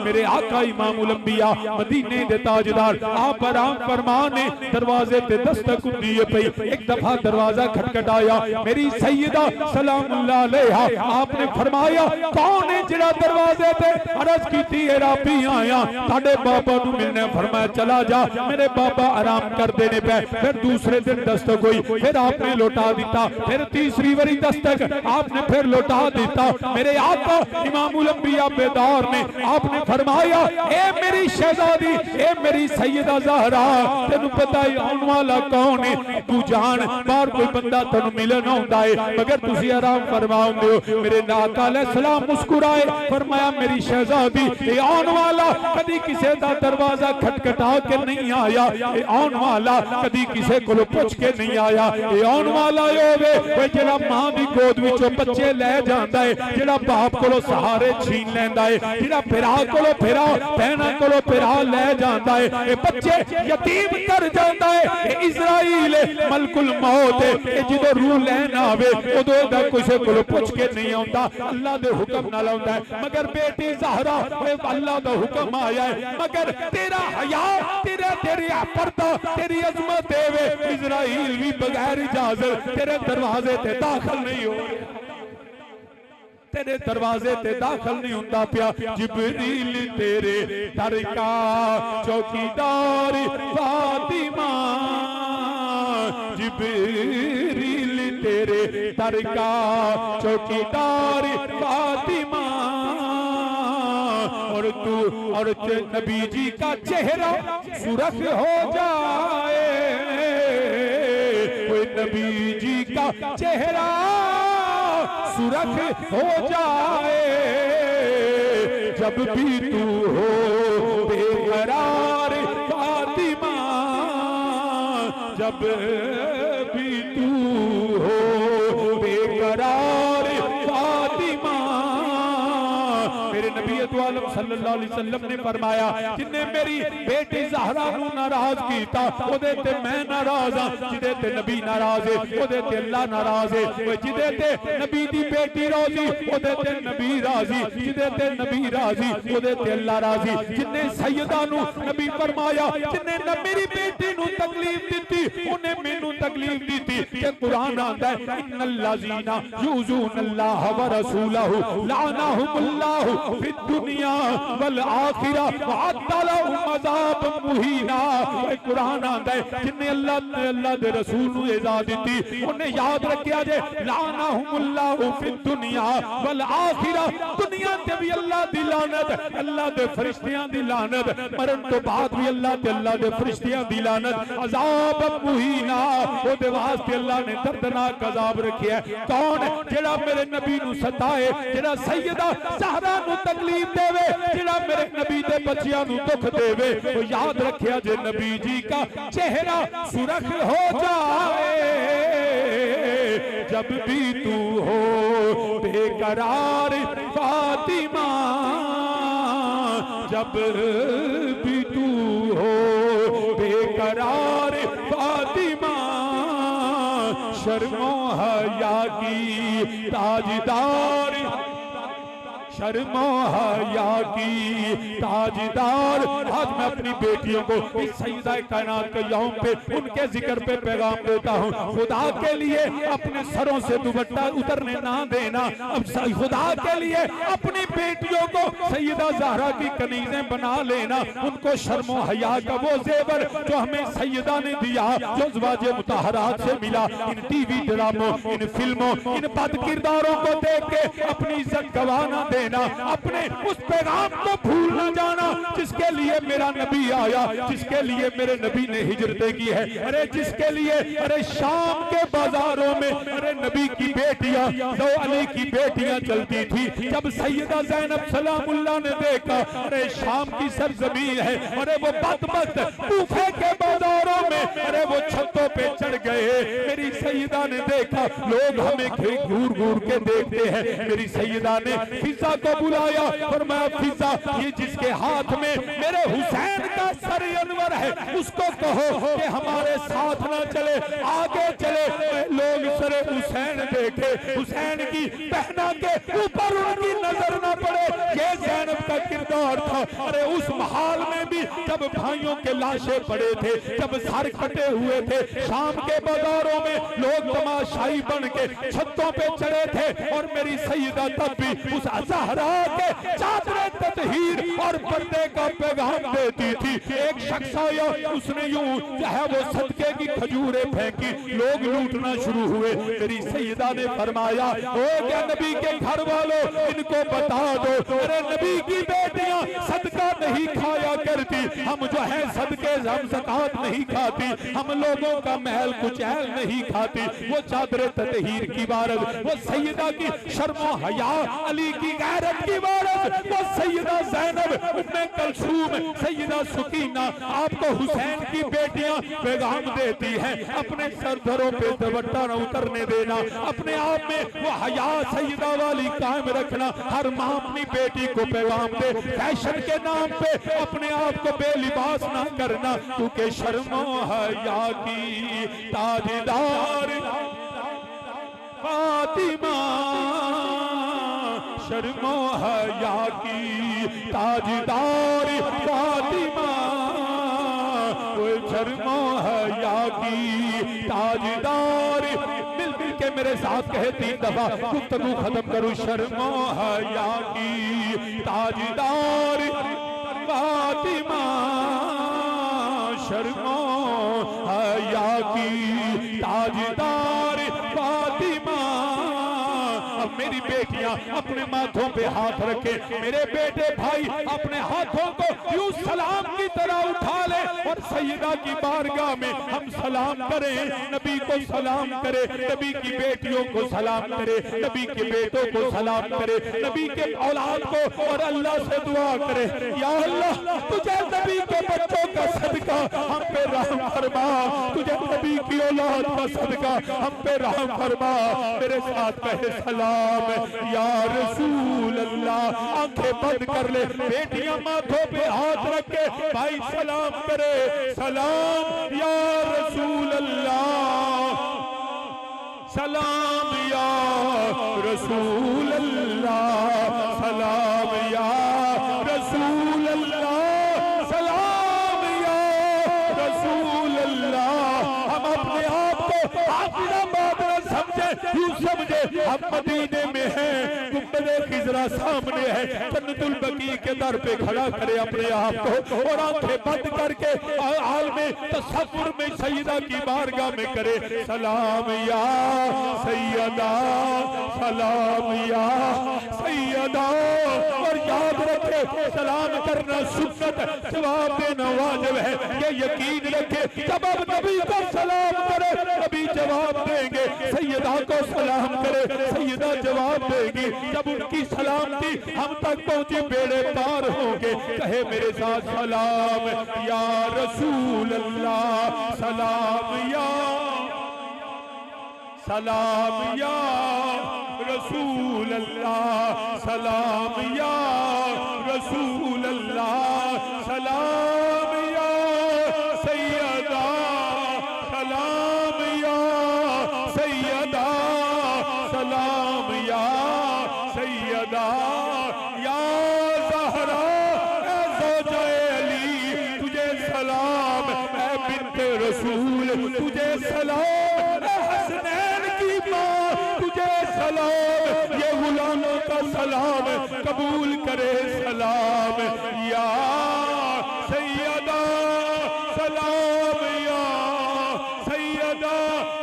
मेरे आका इमामुल अंबिया मदीने दे ताजदार आप आराम फरमाने दरवाजे ते दस्तक दिए पई एक दफा दरवाजा खटखटाया मेरी सैयदा सलामुल्लाह अलैहा आपने फरमाया कौन है जिहड़ा दरवाजे ते अर्ज कीती है राबी आया ताडे बाबा नु मिलने फरमाया चला जा मेरे बाबा आराम करदे ने पे फिर दूसरे दिन दस्तक हुई फिर आपने लौटा दिता फिर तीसरी बारी दस्तक आपने फिर लौटा दिता मेरे आका इमामुल अंबिया बेदार ने आपने फरमाया ए मेरी शहजादी ए मेरी सैयदा ज़हरा तेनू पता है आने वाला कौन है तू जान बाहर कोई बंदा तेनू मिलन आउंदा है मगर तुसी आराम फरमाओगे हो मेरे आका अलैहि सलाम मुस्कुराए फरमाया मेरी शहजादी ए आने वाला कदी किसी दा दरवाजा खटखटा के नहीं आया ए आने वाला कदी किसी कोलो पूछ के नहीं आया ए आने वाला होवे ओए जेड़ा मां दी गोद विचों बच्चे ले जांदा है जेड़ा बाप कोलो सहारे छीन लैंदा है जेड़ा फिरा कोलो फिरा बहना कोलो फिरा ले जांदा है ए बच्चे यतीम कर जांदा है ए इज़राइल मलकुल मौत ए जिदो रूह लैन आवे उदो दा किसे कोलो पूछ के नहीं आउंदा अल्लाह दे हुक्म नाल आउंदा है मगर बेटी ज़हरा ओए अल्लाह दा हुक्म आया है मगर तेरा हया तेरी पर्दा तेरी अजमत देवे इज़राइल भी बगैर इजाजत तेरे दरवाजे ते दाखिल नहीं हो तेरे दरवाजे ते दाखिल नहीं होंदा पिया जिब्रील तेरे दर का चौकीदार फातिमा जिब्रील तेरे दर का चौकीदार फातिमा और तू और नबी जी का चेहरा सुरख हो जाए कोई नबी जी का चेहरा सुरख हो जाए जब भी तू हो बेकरार फातिमा जब भी तू हो बेकरार फातिमा मेरे नबी आलम सल्लल्लाहु अलैहि वसल्लम ने फरमाया जिन्ने मेरी बेटी ज़हरा नू नाराज कीता ओदे ते मैं नाराज हां जिदे ते नबी नाराज है ओदे ते अल्लाह नाराज है ओए जिदे ते नबी दी बेटी राजी ओदे ते नबी राजी जिदे ते नबी राजी ओदे ते अल्लाह राजी जिन्ने सैयदा नू नबी फरमाया जिन्ने मेरी बेटी नू तकलीफ दिती ओने मेनू तकलीफ दिती ते कुरान आंदा है इन्नल्लाज़ीना यूज़ूनल्लाह व रसूलहु लानहुमुल्लाहु फिद दुनिया वल आखिरा वअद्दा लहुम अज़ाबन मुहीना कुरान आंदा है जिन्ने अल्लाह दे रसूल नू इज़ा दिती ओने याद रखिया जे लानहुमुल्लाहु फिद दुनिया वल आखिरा दुनिया ते भी अल्लाह दी लानत अल्लाह दे फरिश्तियां दी लानत मरण तो बाद भी अल्लाह ते अल्लाह दे फरिश्तियां दी लानत अज़ाब मुहीना ओदे वास्ते अल्लाह ने दर्दनाक अज़ाब रखिया कौन जेड़ा मेरे नबी नू सताए जेड़ा सैयदा ज़हरा नू तकलीफ देवे जेड़ा मेरे नबी दे बच्चियां नू दुख देवे वो याद रखिया जे नबी जी का चेहरा सुरख हो जाए जब भी तू हो बेकरार फातिमा जब भी तू हो बेकरार फातिमा शर्मो हया की ताजदार शर्मो हया की ताजदार। आज मैं अपनी बेटियों को इस सईदा कायनात के यौम पे उनके जिक्र पे पैगाम देता हूँ। खुदा के लिए अपने सरों से दुपट्टा उतरने ना देना। अब खुदा के लिए अपनी बेटियों को सईदा ज़हरा की कनीज़ें बना लेना। उनको शर्मो हया का वो जेवर जो हमें सईदा ने दिया, जो ज़वाजे मुताहरात से मिला, इन टीवी ड्रामों, इन फिल्मों, इन बद किरदारों को देख के अपनी इज्जत गवा ना देना। अपने उस पैगाम को भूल ना जाना जिसके लिए मेरा नबी आया, जिसके लिए मेरे नबी ने हिजरतें की है। अरे जिसके लिए अरे शाम के बाजारों में अरे नबी की बेटियां, दो अली की बेटियां चलती थी। जब सैयदा ज़ैनब सलामुल्लाह ने देखा अरे शाम की सरजमीन है, अरे वो बदबख्त कूफे के बाजारों में अरे वो छतों पे चढ़ गए। मेरी सैयदा ने देखा लोग हमें घूर घूर के देखते हैं। मेरी सैयदा ने फिजा को बुलाया और मैं फिजा, ये जिसके हाथ में मेरे हुसैन का सर अनवर है उसको कहो कि हमारे साथ ना चले, आगे चले। लोग सर हुसैन देखे, हुसैन की पहना के ऊपर उनकी नजर ना पड़े। ये ज़ैनब का किरदार था। अरे उस महाल में भी जब भाइयों के लाशें पड़े थे, जब सर कटे हुए थे, शाम के बाजारों में लोग तमाशाई बन के छतों पे चढ़े थे और मेरी सैयदा तब भी उस ज़हरा के चादरे ततहीर और पर्दे का पैगाम देती थी। एक शख्स आया, उसने यूं चाहे वो सदके की खजूरें फेंकी, लोग लूटना शुरू हुए। मेरी सैयदा ने फरमाया, ओ क्या नबी के घर वालों, इनको बता दो अरे नबी की बेटियां सदका नहीं खाया करती। हम जो है सदके हम ज़कात नहीं खाती, हम लोगों का महल कुचैल नहीं खाती। वो चादर ततहीर की वारस, वो सैयदा की शर्मो हया, अली की गैरत की वारस, वो सैयदा ज़ैनब, उम्मे कलसूम, सैयदा सुकीना, आपको हुसैन की बेटियां पैगाम देती हैं अपने सरधरों पे दुपट्टा न उतरने देना, अपने आप में वो हया सैयदा वाली कायम रखना। हर माँ अपनी बेटी को पैगाम दे, फैशन के नाम पे अपने आप को बेलिबास ना करना, क्योंकि शर्मो हया की ताजदार फातिमा, शर्मो हया की ताजदार फातिमा, शर्मो हया की ताजदार। मिल मिल के मेरे साथ कहे 3 दफा, गुफ्तगू खत्म करूं। शर्मो हया की ताजदार फातिमा, शर्मो हया की ताजदार फातिमा। अब मेरी बेटियां अपने माथों पे हाथ रखे, मेरे बेटे भाई अपने हाथों को यूं सलाम की तरह उठा ले और सैयदा की बारगाह में हम सलाम करें, नबी को सलाम करें, नबी की बेटियों को सलाम करें, नबी के बेटों को सलाम करें, नबी के औलाद को, और अल्लाह से दुआ करें, या अल्लाह तुझे नबी के बच्चों का सदका हम पे रहम फरमा, तुझे नबी की औलाद का सदका हम पे रहम फरमा। मेरे साथ कहे सलाम या रसूल अल्लाह। आंखें बंद कर ले, बेटियां माथों पे हाथ रख के भाई सलाम करे, सलाम या रसूल अल्लाह, सलाम या रसूल अल्लाह, सलाम या रसूल अल्लाह, सलाम या रसूल अल्लाह। हम अपने आप को अपना बात न समझे, यूं समझे हम मदीने में हैं, गुंबदे खिजरा सामने है, जन्नतुल बकी के दर पे खड़ा करे अपने आप को और आंखें बंद करके आलमे तसव्वुर में सैयदा की बारगाह में करे, सलाम या सैयदा, सलाम या सैयदा। और याद रखे सलाम करना सुन्नत, जवाब देना वाजिब है। ये यकीन रखे जब अब नबी को सलाम करे नबी जवाब देंगे, सैयदा को सलाम करे सैयदा जवाब देगी। जब उनकी सलामती हम तक पहुंचे बेड़े पार होंगे। कहे मेरे साथ सलाम या रसूल अल्लाह, सलाम या, सलाम या रसूल अल्लाह, सलाम या रसूल अल्लाह, सलाम या सैयदा, सलाम या सैयदा, सलाम या सैयदा, तुझे सलाम, हसनैन की माँ तुझे सलाम, ये गुलामों का सलाम कबूल करे सलाम। या सैयदा सलाम, या सैयदा,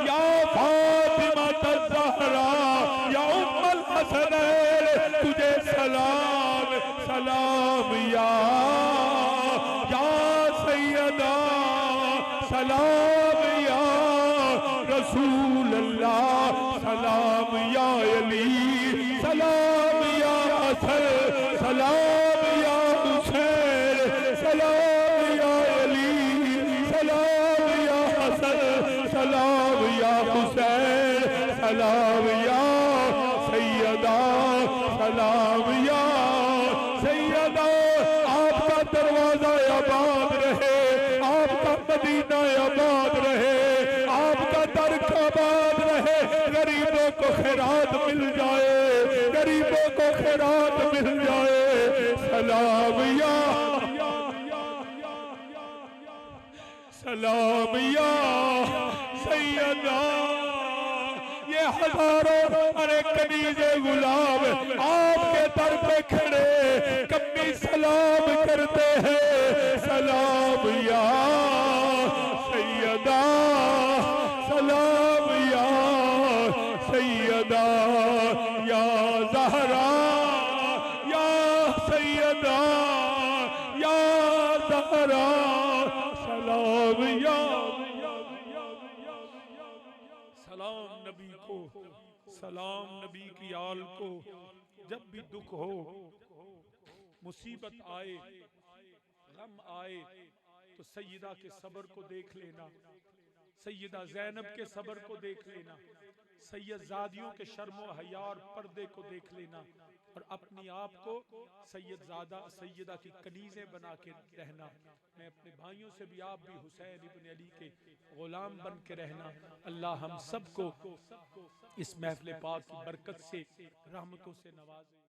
या फातिमा ज़हरा, या उम्मुल हसनैन तुझे सलाम सलाम। या सैयदा सलाम, या रसूल अल्लाह सलाम, या अली सलाम, या हसन सलाम, या हुसैन सलाम, या अली सलाम, या हसन सलाम, या हुसैन सलाम, या सैयदा सलाम, या सैयदा। आपका दरवाजा आबाद रहे, आपका मदीना आबाद रहे, आपका दर आबाद रहे, गरीबों को खैरात मिल जाए, गरीबों को खैरात मिल जाए। सलाम या सलाम, या सैयदा। ये हजारों अरे कनीजे गुलाम आपके दर पे खड़े कभी सलाम करते हैं। सलाम या सैयदा, सलाम या सैयदा, या ज़हरा, या सैयदा, या ज़हरा, सलाम या सलाम नबी को, सलाम नबी की आल को। जब भी दुख हो, मुसीबत आए, गम आए, तो सैयदा के सब्र को देख लेना, सैयदा ज़ैनब के सब्र को देख लेना, सैयदजादियों के शर्मो हया और पर्दे को देख लेना, और अपनी आप को सैयदा की कनीज़ें बना के रहना। मैं अपने भाइयों से भी, आप भी हुसैन इब्न अली के गुलाम बन के रहना। अल्लाह हम सबको इस महफिल पाक की बरकत से, रहमतों से नवाजे।